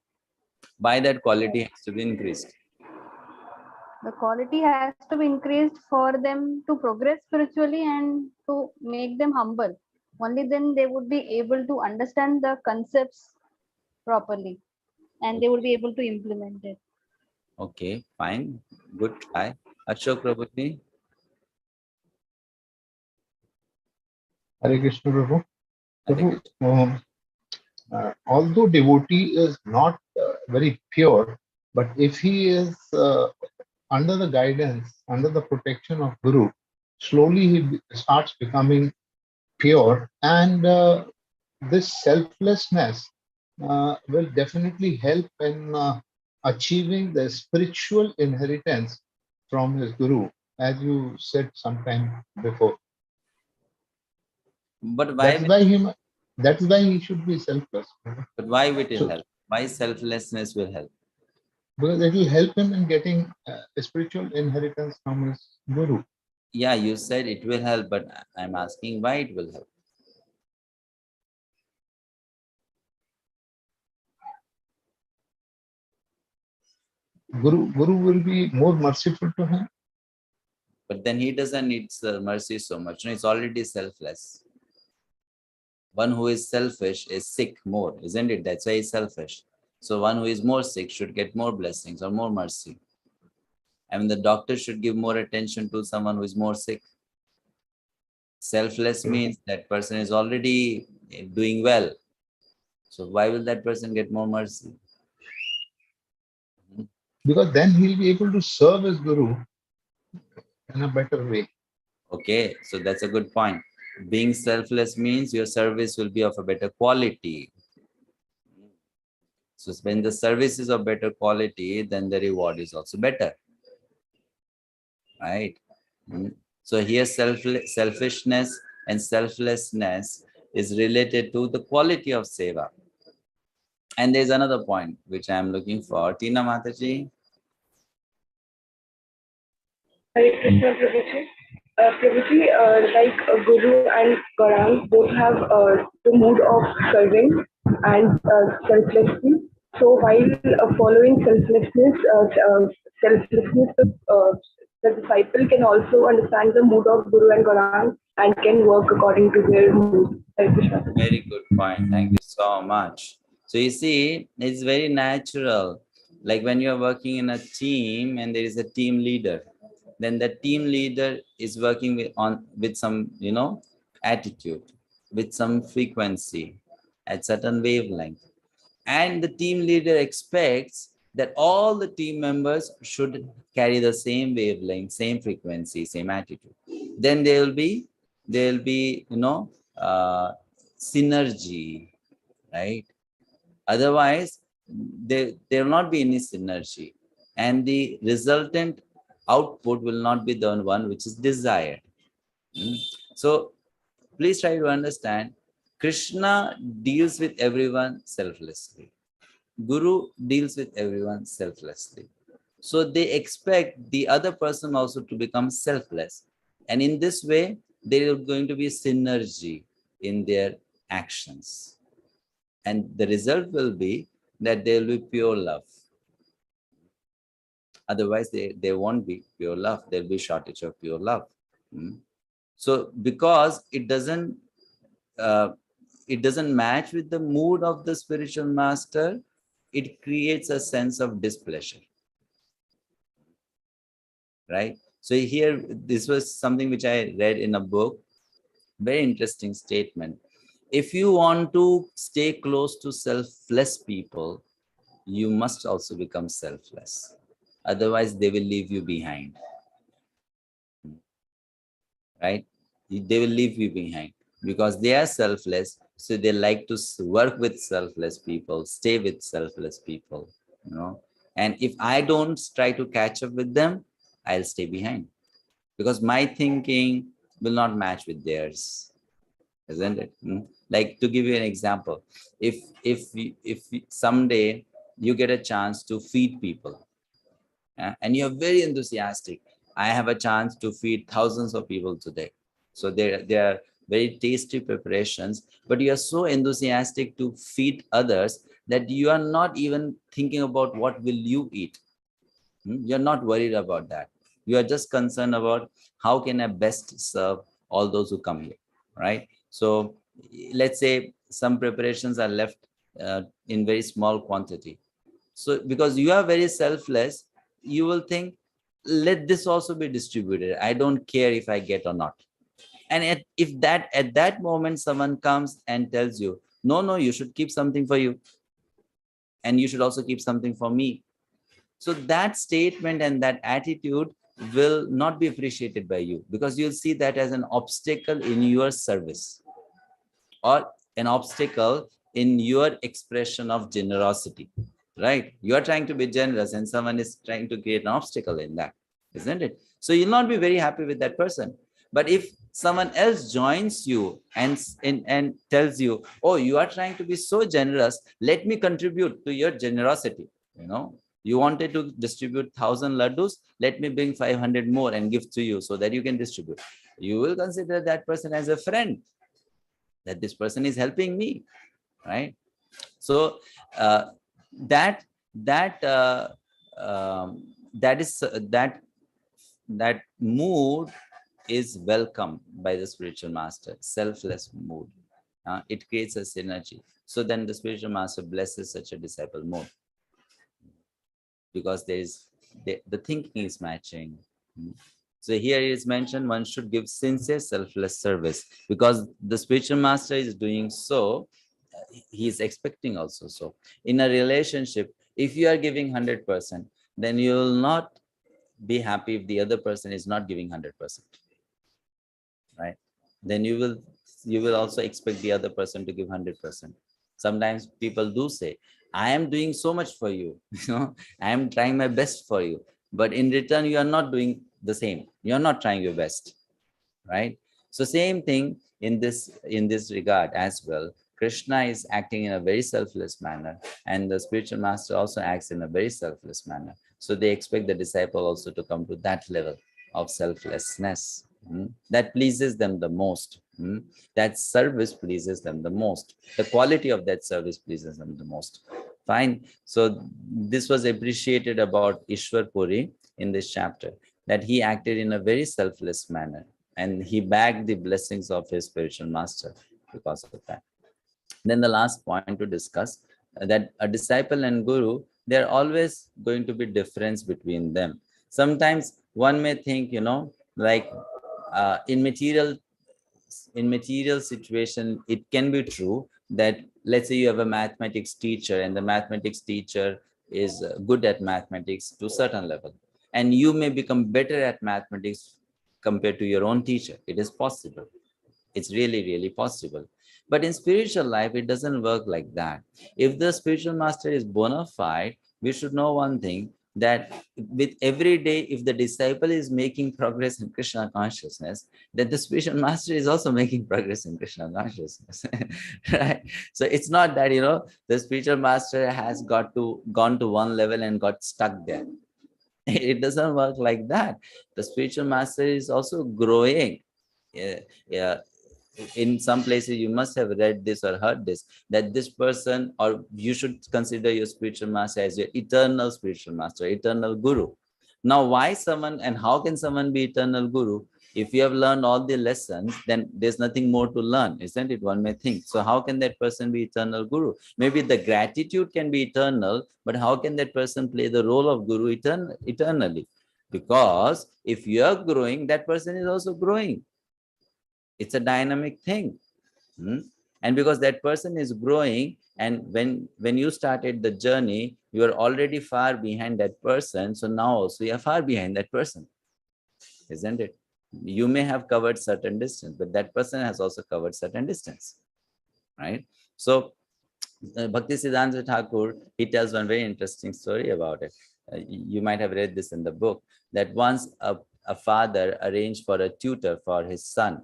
S1: Why that quality has to be increased?
S6: The quality has to be increased for them to progress spiritually and to make them humble. Only then they would be able to understand the concepts properly and they would be able to implement it.
S1: Okay, fine. Good try. Ashok Prabhuji.
S5: Hare Krishna Prabhu. Prabhu, although devotee is not very pure, but if he is under the guidance, under the protection of Guru, slowly he starts becoming pure, and this selflessness will definitely help in achieving the spiritual inheritance from his guru, as you said sometime before.
S1: But why?
S5: That's why he should be selfless.
S1: But why will it help? Why selflessness will help?
S5: Because it will help him in getting a spiritual inheritance from his guru.
S1: Yeah, you said it will help, but I'm asking why it will help.
S5: Guru will be more merciful to him.
S1: But then he doesn't need mercy so much. No, it's already selfless. One who is selfish is sick more, isn't it? That's why he's selfish. So one who is more sick should get more blessings or more mercy. I mean, the doctor should give more attention to someone who is more sick. Selfless means that person is already doing well. So why will that person get more mercy?
S5: Because then he'll be able to serve his guru in a better way.
S1: Okay, so that's a good point. Being selfless means your service will be of a better quality. So when the service is of better quality, then the reward is also better. Right? So here selfishness and selflessness is related to the quality of seva. And there's another point which I am looking for. Tina Mataji.
S7: Hare Krishna Prabhuji. Prabhuji, like Guru and Gaurang both have the mood of serving and selflessness. So while following selflessness, the disciple can also understand the mood of Guru and Gaurang and can work according to their mood. Hare Krishna.
S1: Very good point. Thank you so much. So you see, it's very natural. Like when you're working in a team and there is a team leader, then the team leader is working with some, attitude, with some frequency, at certain wavelength. And the team leader expects that all the team members should carry the same wavelength, same frequency, same attitude. Then there will be, synergy, right? Otherwise, there will not be any synergy. And the resultant output will not be the one which is desired. So please try to understand, Krishna deals with everyone selflessly. Guru deals with everyone selflessly. So they expect the other person also to become selfless. And in this way, there is going to be synergy in their actions. And the result will be that there will be pure love. Otherwise, there won't be pure love. There will be shortage of pure love. So because it doesn't match with the mood of the spiritual master, it creates a sense of displeasure. Right? So here, this was something which I read in a book. Very interesting statement. If you want to stay close to selfless people, you must also become selfless. Otherwise, they will leave you behind. Right? They will leave you behind because they are selfless. So they like to work with selfless people, stay with selfless people, And if I don't try to catch up with them, I'll stay behind because my thinking will not match with theirs, isn't it? Like, to give you an example, if someday you get a chance to feed people, and you're very enthusiastic, I have a chance to feed thousands of people today. So they are very tasty preparations, but you are so enthusiastic to feed others that you are not even thinking about what will you eat. You're not worried about that. You are just concerned about how can I best serve all those who come here, right? So let's say some preparations are left in very small quantity. So because you are very selfless, you will think, let this also be distributed. I don't care if I get or not. And at that moment, someone comes and tells you, no, you should keep something for you. And you should also keep something for me. So that statement and that attitude will not be appreciated by you because you'll see that as an obstacle in your service or an obstacle in your expression of generosity, right? You are trying to be generous and someone is trying to create an obstacle in that, isn't it? So you'll not be very happy with that person. But if someone else joins you and tells you, oh, you are trying to be so generous, let me contribute to your generosity. You wanted to distribute 1,000 laddus, let me bring 500 more and give to you so that you can distribute. You will consider that person as a friend, that this person is helping me, right? So that mood is welcomed by the spiritual master, selfless mood. It creates a synergy. So then the spiritual master blesses such a disciple mode, because there is the thinking is matching. So here it is mentioned one should give sincere selfless service, because the spiritual master is doing so, he is expecting also. So in a relationship, if you are giving 100%, then you will not be happy if the other person is not giving 100%, right? Then you will also expect the other person to give 100%. Sometimes people do say, I am doing so much for you, I am trying my best for you, but in return you are not doing the same, you are not trying your best, right? So same thing in this regard as well. Krishna is acting in a very selfless manner, and the spiritual master also acts in a very selfless manner. So they expect the disciple also to come to that level of selflessness. That pleases them the most. That service pleases them the most. The quality of that service pleases them the most. Fine. So this was appreciated about 𝐸𝐴𝐴 in this chapter, that he acted in a very selfless manner, and he bagged the blessings of his spiritual master because of that. Then the last point to discuss, that a disciple and guru, there are always going to be difference between them. Sometimes one may think, like in material situation, it can be true that, let's say you have a mathematics teacher, and the mathematics teacher is good at mathematics to a certain level, and you may become better at mathematics compared to your own teacher. It is possible. It's really, really possible. But in spiritual life, it doesn't work like that. If the spiritual master is bona fide, we should know one thing, that with every day, if the disciple is making progress in Krishna consciousness, then the spiritual master is also making progress in Krishna consciousness. Right? So it's not that, the spiritual master has gone to one level and got stuck there. It doesn't work like that. The spiritual master is also growing. In some places you must have read this or heard this, that this person, or you should consider your spiritual master as your eternal spiritual master, eternal guru. Now why someone, and how can someone be eternal guru? If you have learned all the lessons, then there's nothing more to learn, isn't it? One may think. So how can that person be eternal guru? Maybe the gratitude can be eternal, but how can that person play the role of guru eternally? Because if you are growing, that person is also growing. It's a dynamic thing. And because that person is growing, and when you started the journey, you are already far behind that person. So now also you are far behind that person, isn't it? You may have covered certain distance, but that person has also covered certain distance, right? So Bhaktisiddhanta Thakur, he tells one very interesting story about it. You might have read this in the book, that once a father arranged for a tutor for his son.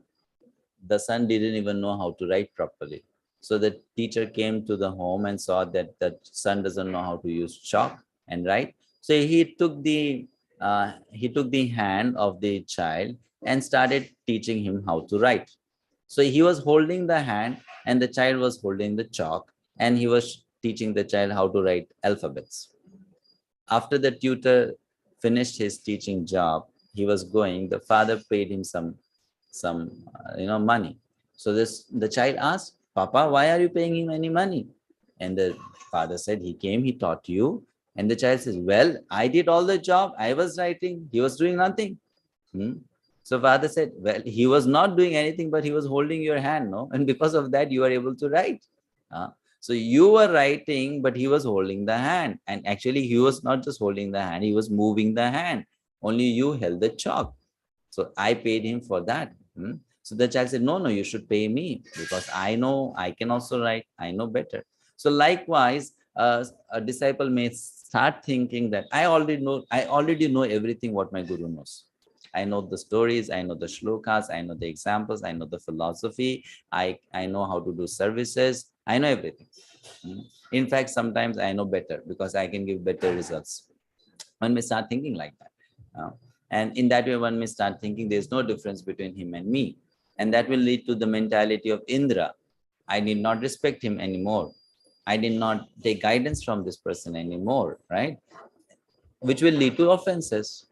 S1: The son didn't even know how to write properly. So the teacher came to the home and saw that the son doesn't know how to use chalk and write. So he took the hand of the child and started teaching him how to write. So he was holding the hand and the child was holding the chalk, and he was teaching the child how to write alphabets. After the tutor finished his teaching job, he was going, the father paid him some money. So the child asked, Papa, why are you paying him any money? And the father said, he came, he taught you. And the child says, well, I did all the job. I was writing. He was doing nothing. So father said, well, he was not doing anything, but he was holding your hand, no? And because of that, you are able to write. So you were writing, but he was holding the hand. And actually, he was not just holding the hand, he was moving the hand. Only you held the chalk. So I paid him for that. So the child said, no, you should pay me, because I know I can also write. I know better. So likewise, a disciple may start thinking that I already know everything what my guru knows. I know the stories, I know the shlokas, I know the examples, I know the philosophy, I know how to do services, I know everything. In fact, sometimes I know better because I can give better results. One may start thinking like that. And in that way, one may start thinking there's no difference between him and me. And that will lead to the mentality of Indra. I need not respect him anymore. I did not take guidance from this person anymore, right? Which will lead to offenses.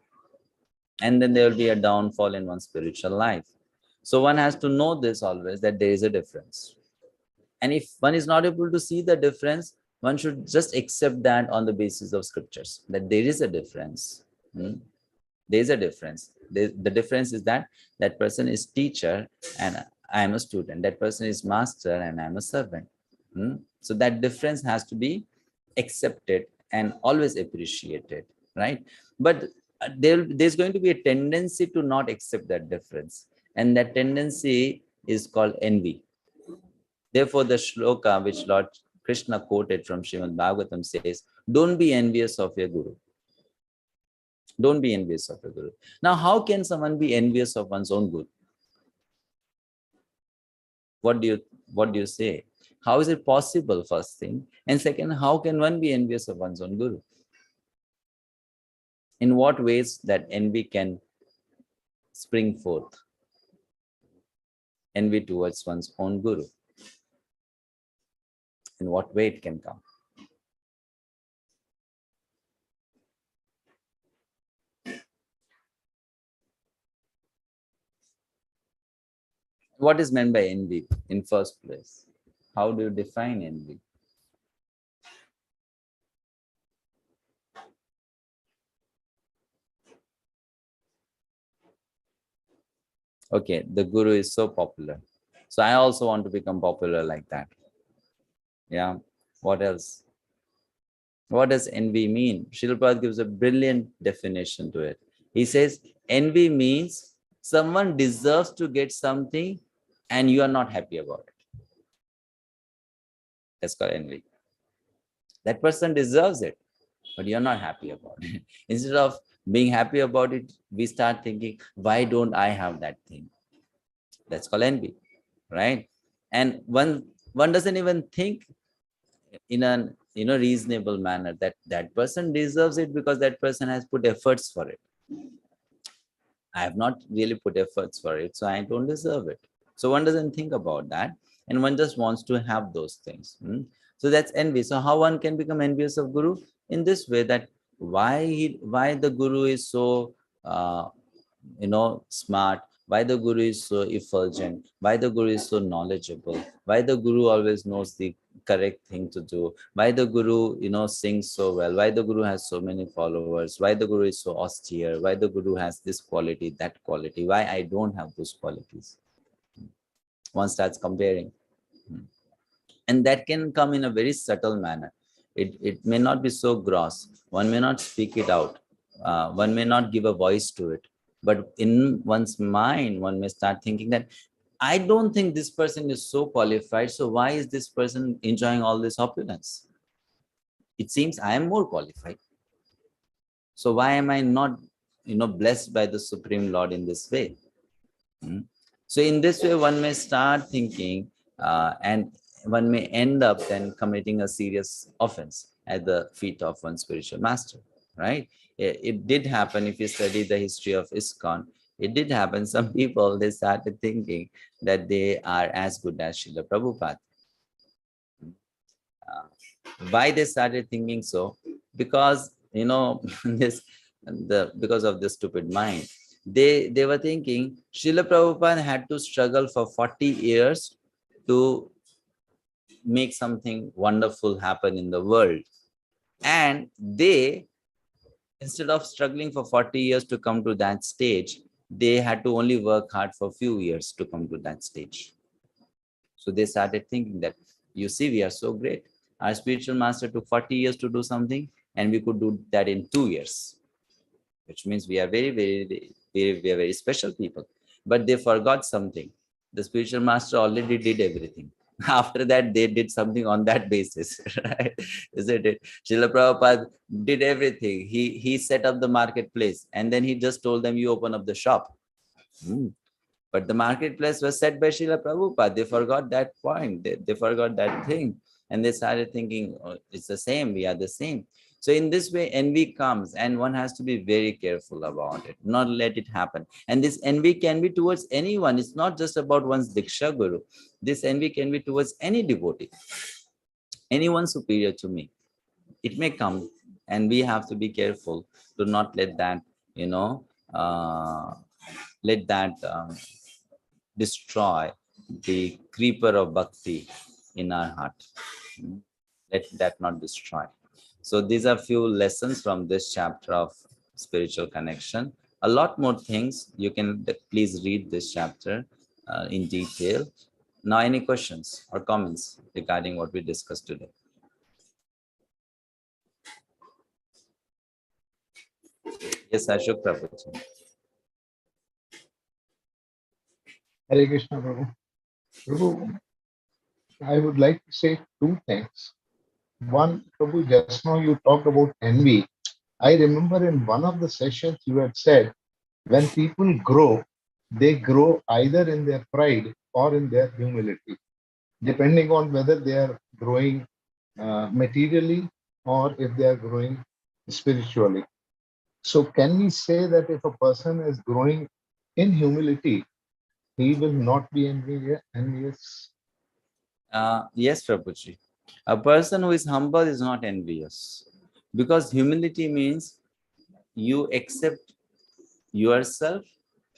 S1: And then there will be a downfall in one's spiritual life. So one has to know this always, that there is a difference. And if one is not able to see the difference, one should just accept that on the basis of scriptures, that there is a difference. There is a difference. The difference is that that person is teacher and I am a student. That person is master and I am a servant. So that difference has to be accepted and always appreciated, right? But there's going to be a tendency to not accept that difference. And that tendency is called envy. Therefore, the shloka which Lord Krishna quoted from Srimad Bhagavatam says, don't be envious of your guru. Don't be envious of your guru. Now, how can someone be envious of one's own guru? What do you say? How is it possible, first thing? And second, how can one be envious of one's own guru? In what ways that envy can spring forth? Envy towards one's own guru. In what way it can come? What is meant by envy in first place? How do you define envy? Okay, the guru is so popular. So I also want to become popular like that. Yeah, what else? What does envy mean? Srila Prabhupada gives a brilliant definition to it. He says, envy means someone deserves to get something and you are not happy about it. That's called envy. That person deserves it, but you're not happy about it. Instead of being happy about it, we start thinking, why don't I have that thing? That's called envy, right? And one doesn't even think in a reasonable manner that that person deserves it because that person has put efforts for it. I have not really put efforts for it, so I don't deserve it. So one doesn't think about that, and one just wants to have those things. So that's envy. So how one can become envious of Guru? In this way, that why the Guru is so smart, why the Guru is so effulgent, why the Guru is so knowledgeable, why the Guru always knows the correct thing to do, why the Guru sings so well, why the Guru has so many followers, why the Guru is so austere, why the Guru has this quality, that quality, why I don't have those qualities. One starts comparing. And that can come in a very subtle manner. It may not be so gross. One may not speak it out. One may not give a voice to it. But in one's mind, one may start thinking that I don't think this person is so qualified. So why is this person enjoying all this opulence? It seems I am more qualified. So why am I not, blessed by the Supreme Lord in this way? So in this way, one may start thinking and one may end up then committing a serious offense at the feet of one spiritual master, right? It did happen. If you study the history of ISKCON, it did happen. Some people, they started thinking that they are as good as Srila Prabhupada. Why they started thinking so? Because, because of this stupid mind. They were thinking Srila Prabhupada had to struggle for 40 years to make something wonderful happen in the world. And they, instead of struggling for 40 years to come to that stage, they had to only work hard for a few years to come to that stage. So they started thinking that, you see, we are so great. Our spiritual master took 40 years to do something, and we could do that in 2 years, which means we are very special people. But they forgot something. The spiritual master already did everything. After that, they did something on that basis, right? Isn't it? Srila Prabhupada did everything. He set up the marketplace, and then he just told them, you open up the shop. But the marketplace was set by Srila Prabhupada. They forgot that point. They forgot that thing. And they started thinking, oh, it's the same, we are the same. So in this way, envy comes, and one has to be very careful about it, not let it happen. And this envy can be towards anyone. It's not just about one's Diksha Guru. This envy can be towards any devotee, anyone superior to me. It may come, and we have to be careful to not let that, destroy the creeper of bhakti in our heart. Let that not destroy. So these are few lessons from this chapter of spiritual connection. A lot more things. You can please read this chapter in detail. Now, any questions or comments regarding what we discussed today? Yes, Ashok Prabhuji.
S5: Hare Krishna, Prabhu. Prabhu, I would like to say two things. One, Prabhu, just now you talked about envy. I remember in one of the sessions you had said, when people grow, they grow either in their pride or in their humility, depending on whether they are growing materially or if they are growing spiritually. So can we say that if a person is growing in humility, he will not be envious?
S1: Yes, Prabhuji. A person who is humble is not envious, because humility means you accept yourself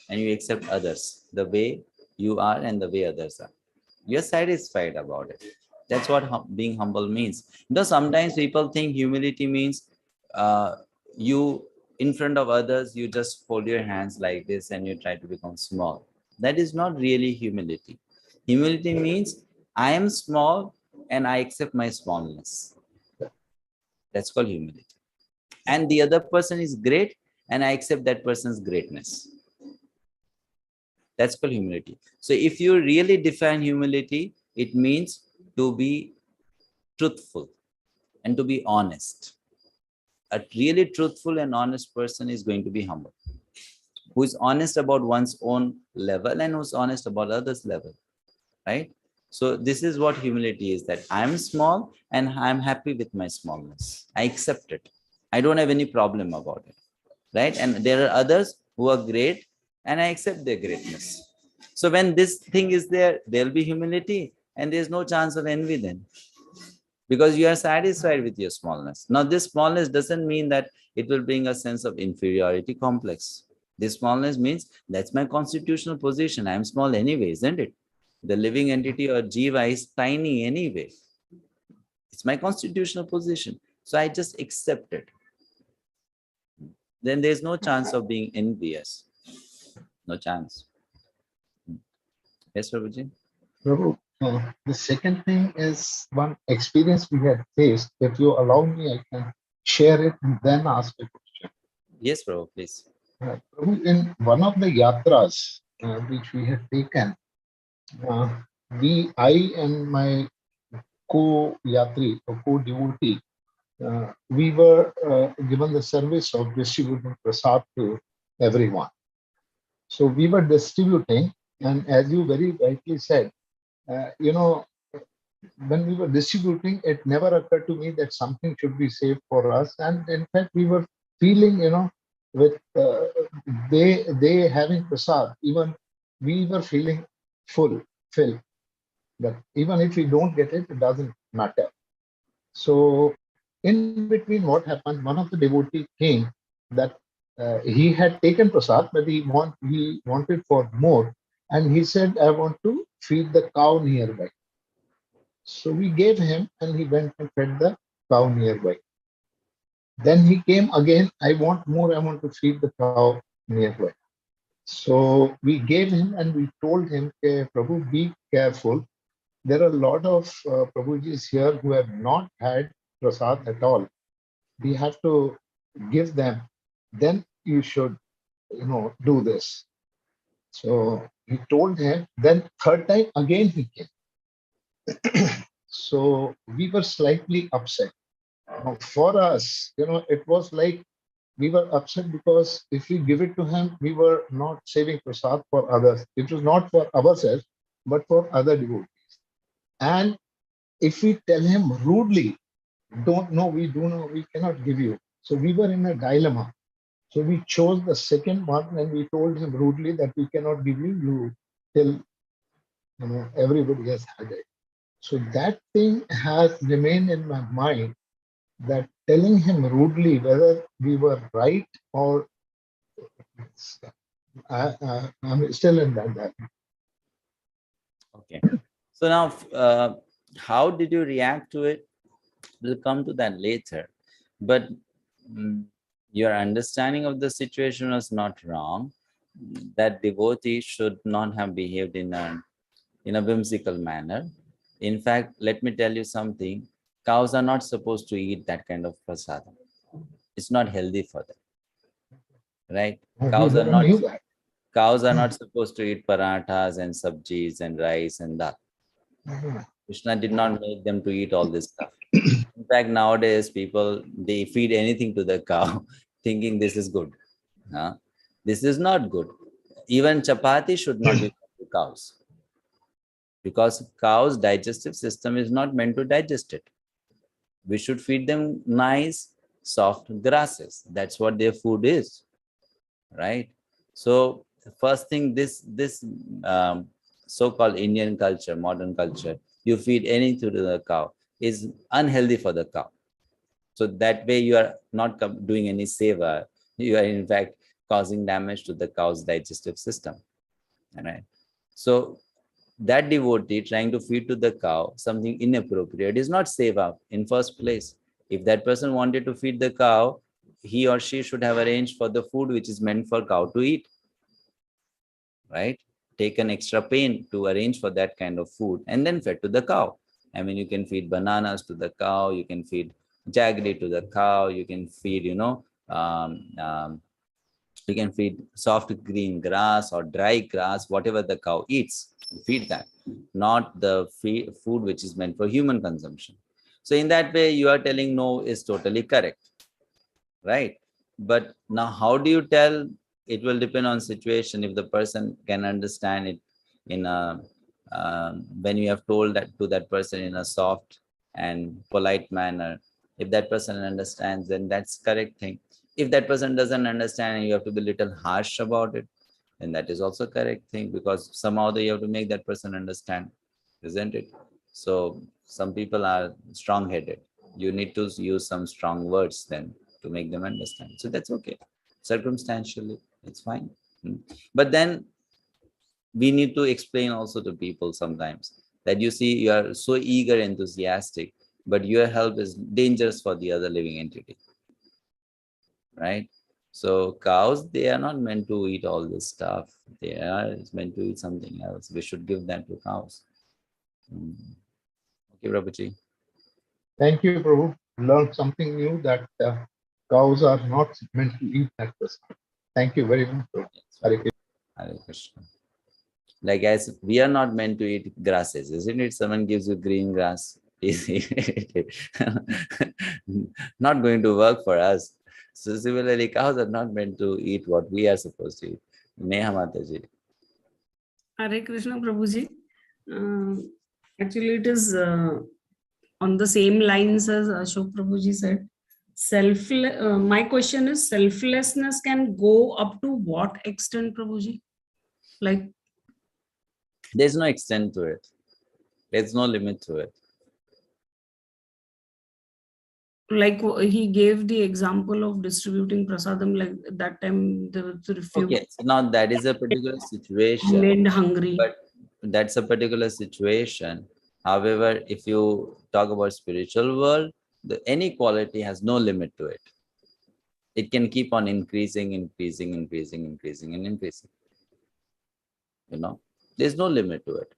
S1: and you accept others the way you are and the way others are. You're satisfied about it. That's what being humble means. Sometimes people think humility means you, in front of others, you just fold your hands like this and you try to become small. That is not really humility. Humility means I am small and I accept my smallness. That's called humility. And the other person is great and I accept that person's greatness. That's called humility. So if you really define humility, it means to be truthful and to be honest. A really truthful and honest person is going to be humble, who is honest about one's own level and who's honest about others' level, right? So this is what humility is, that I'm small and I'm happy with my smallness. I accept it. I don't have any problem about it, right? And there are others who are great and I accept their greatness. So when this thing is there, there'll be humility and there's no chance of envy then, because you are satisfied with your smallness. Now, this smallness doesn't mean that it will bring a sense of inferiority complex. This smallness means that's my constitutional position. I'm small anyway, isn't it? The living entity or jiva is tiny anyway. It's my constitutional position. So I just accept it. Then there's no chance of being envious. No chance. Yes, Prabhuji?
S5: Prabhu, the second thing is one experience we had faced. If you allow me, I can share it and then ask a question.
S1: Yes, Prabhu, please.
S5: Prabhu, in one of the yatras which we had taken, I and my co-yatri or co-devotee, we were given the service of distributing prasad to everyone. So we were distributing, and as you very rightly said, when we were distributing, it never occurred to me that something should be saved for us. And in fact, we were feeling, with they having prasad, even we were feeling filled. That even if we don't get it, it doesn't matter. So in between, what happened? One of the devotee came that he had taken prasad, but he wanted for more, and he said, "I want to feed the cow nearby." So we gave him, and he went and fed the cow nearby. Then he came again. I want more. I want to feed the cow nearby. So we gave him, and we told him, "Okay, Prabhu, be careful. There are a lot of Prabhujis here who have not had prasad at all. We have to give them. Then you should, do this." So he told him. Then third time again he came. So we were slightly upset. Now, for us, it was like we were upset because if we give it to him, we were not saving prasad for others. It was not for ourselves, but for other devotees. And if we tell him rudely, don't know, we do know, we cannot give you. So we were in a dilemma. So we chose the second one and we told him rudely that we cannot give you till everybody has had it. So that thing has remained in my mind, that telling him rudely whether we were right or I'm still in that.
S1: Okay. So now, how did you react to it? We'll come to that later. But your understanding of the situation was not wrong. That devotee should not have behaved in a whimsical manner. In fact, let me tell you something. Cows are not supposed to eat that kind of prasadam. It's not healthy for them, right? Cows are not supposed to eat parathas and sabjis and rice and that. Krishna did not make them to eat all this stuff. In fact, nowadays people, they feed anything to the cow, thinking this is good. This is not good. Even chapati should not be fed to cows, because cow's digestive system is not meant to digest it. We should feed them nice, soft grasses. That's what their food is, right? So the first thing, this so-called Indian culture, modern culture, you feed anything to the cow, is unhealthy for the cow. So that way you are not doing any seva. You are in fact causing damage to the cow's digestive system. Right? So that devotee trying to feed to the cow something inappropriate is not seva in first place. If that person wanted to feed the cow, he or she should have arranged for the food which is meant for cow to eat. Right? Taken extra pain to arrange for that kind of food and then fed to the cow. I mean, you can feed bananas to the cow, you can feed jaggery to the cow, you can feed, you can feed soft green grass or dry grass, whatever the cow eats, feed that, not the food which is meant for human consumption. So in that way, you are telling no is totally correct, right? But now how do you tell? It will depend on situation. If the person can understand it in a, when you have told that to that person in a soft and polite manner, if that person understands, then that's correct thing. If that person doesn't understand and you have to be a little harsh about it, then that is also correct thing, because somehow you have to make that person understand, isn't it? So some people are strong-headed. You need to use some strong words then to make them understand. So that's okay. Circumstantially, it's fine. But then we need to explain also to people sometimes that, you see, you are so eager, enthusiastic, but your help is dangerous for the other living entity. Right? So cows, they are not meant to eat all this stuff. They are meant to eat something else. We should give that to cows. Okay, Prabhuji.
S5: Thank you, Prabhu. Learned something new, that cows are not meant to eat that person. Thank you very much, Prabhu. Hare Krishna.
S1: Hare Krishna. Like, as we are not meant to eat grasses, isn't it? Someone gives you green grass, not going to work for us. So similarly, cows are not meant to eat what we are supposed to eat. Neha Mataji.
S8: Hare Krishna, Prabhuji. Actually, it is on the same lines as Ashok Prabhuji said. My question is, selflessness can go up to what extent, Prabhuji? Like,
S1: there's no extent to it. There's no limit to it.
S8: Like he gave the example of distributing prasadam, like that time the refuse.
S1: Okay, so now that is a particular situation.
S8: Made hungry.
S1: But that's a particular situation. However, if you talk about spiritual world, the inequality has no limit to it. It can keep on increasing. You know, there's no limit to it.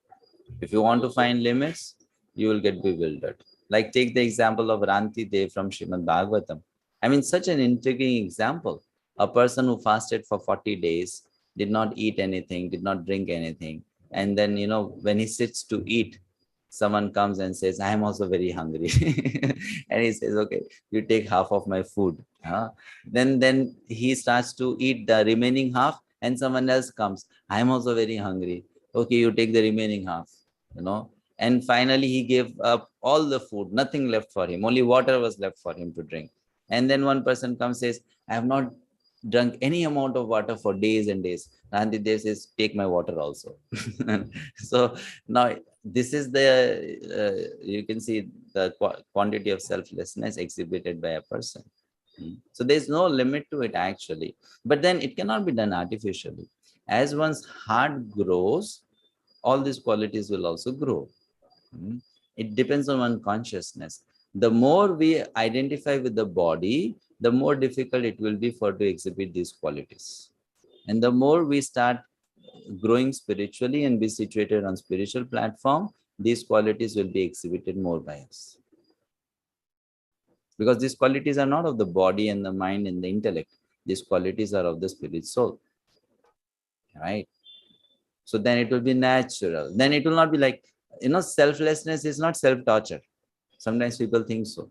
S1: If you want to find limits, you will get bewildered. Like, take the example of Ranti Dev from Srimad Bhagavatam. I mean, such an intriguing example. A person who fasted for 40 days, did not eat anything, did not drink anything. And then, when he sits to eat, Someone comes and says, I am also very hungry. And he says, okay, you take half of my food. Then he starts to eat the remaining half, and someone else comes, I am also very hungry. Okay, you take the remaining half, And finally, he gave up all the food, nothing left for him. Only water was left for him to drink. And then one person comes and says, I have not drunk any amount of water for days and days. And Dev says, take my water also. So now this is the, you can see the quantity of selflessness exhibited by a person. So there's no limit to it actually, but then it cannot be done artificially. As one's heart grows, all these qualities will also grow. It depends on one consciousness. The more we identify with the body, the more difficult it will be to exhibit these qualities. And the more we start growing spiritually and be situated on spiritual platform, these qualities will be exhibited more by us. Because these qualities are not of the body and the mind and the intellect. These qualities are of the spirit soul. Right? So then it will be natural. Then it will not be like, selflessness is not self-torture. Sometimes people think so,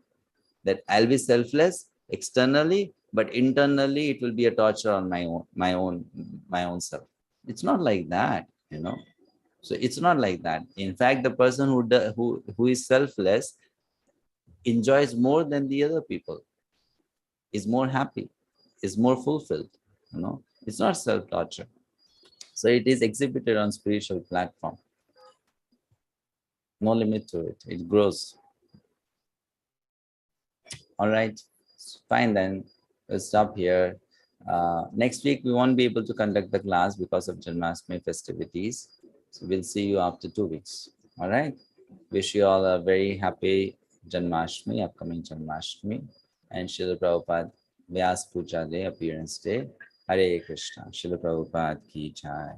S1: that I'll be selfless externally, but internally it will be a torture on my own self. It's not like that, So it's not like that. In fact, the person who is selfless enjoys more than the other people, is more happy, is more fulfilled, It's not self-torture. So it is exhibited on spiritual platform. No limit to it. It grows. All right, fine then. We'll stop here. Next week, we won't be able to conduct the class because of Janmashtami festivities. So we'll see you after 2 weeks. All right. Wish you all a very happy Janmashtami, upcoming Janmashtami, and Srila Prabhupada Vyas Puja Day, appearance day. Hare Krishna. Srila Prabhupada ki jai.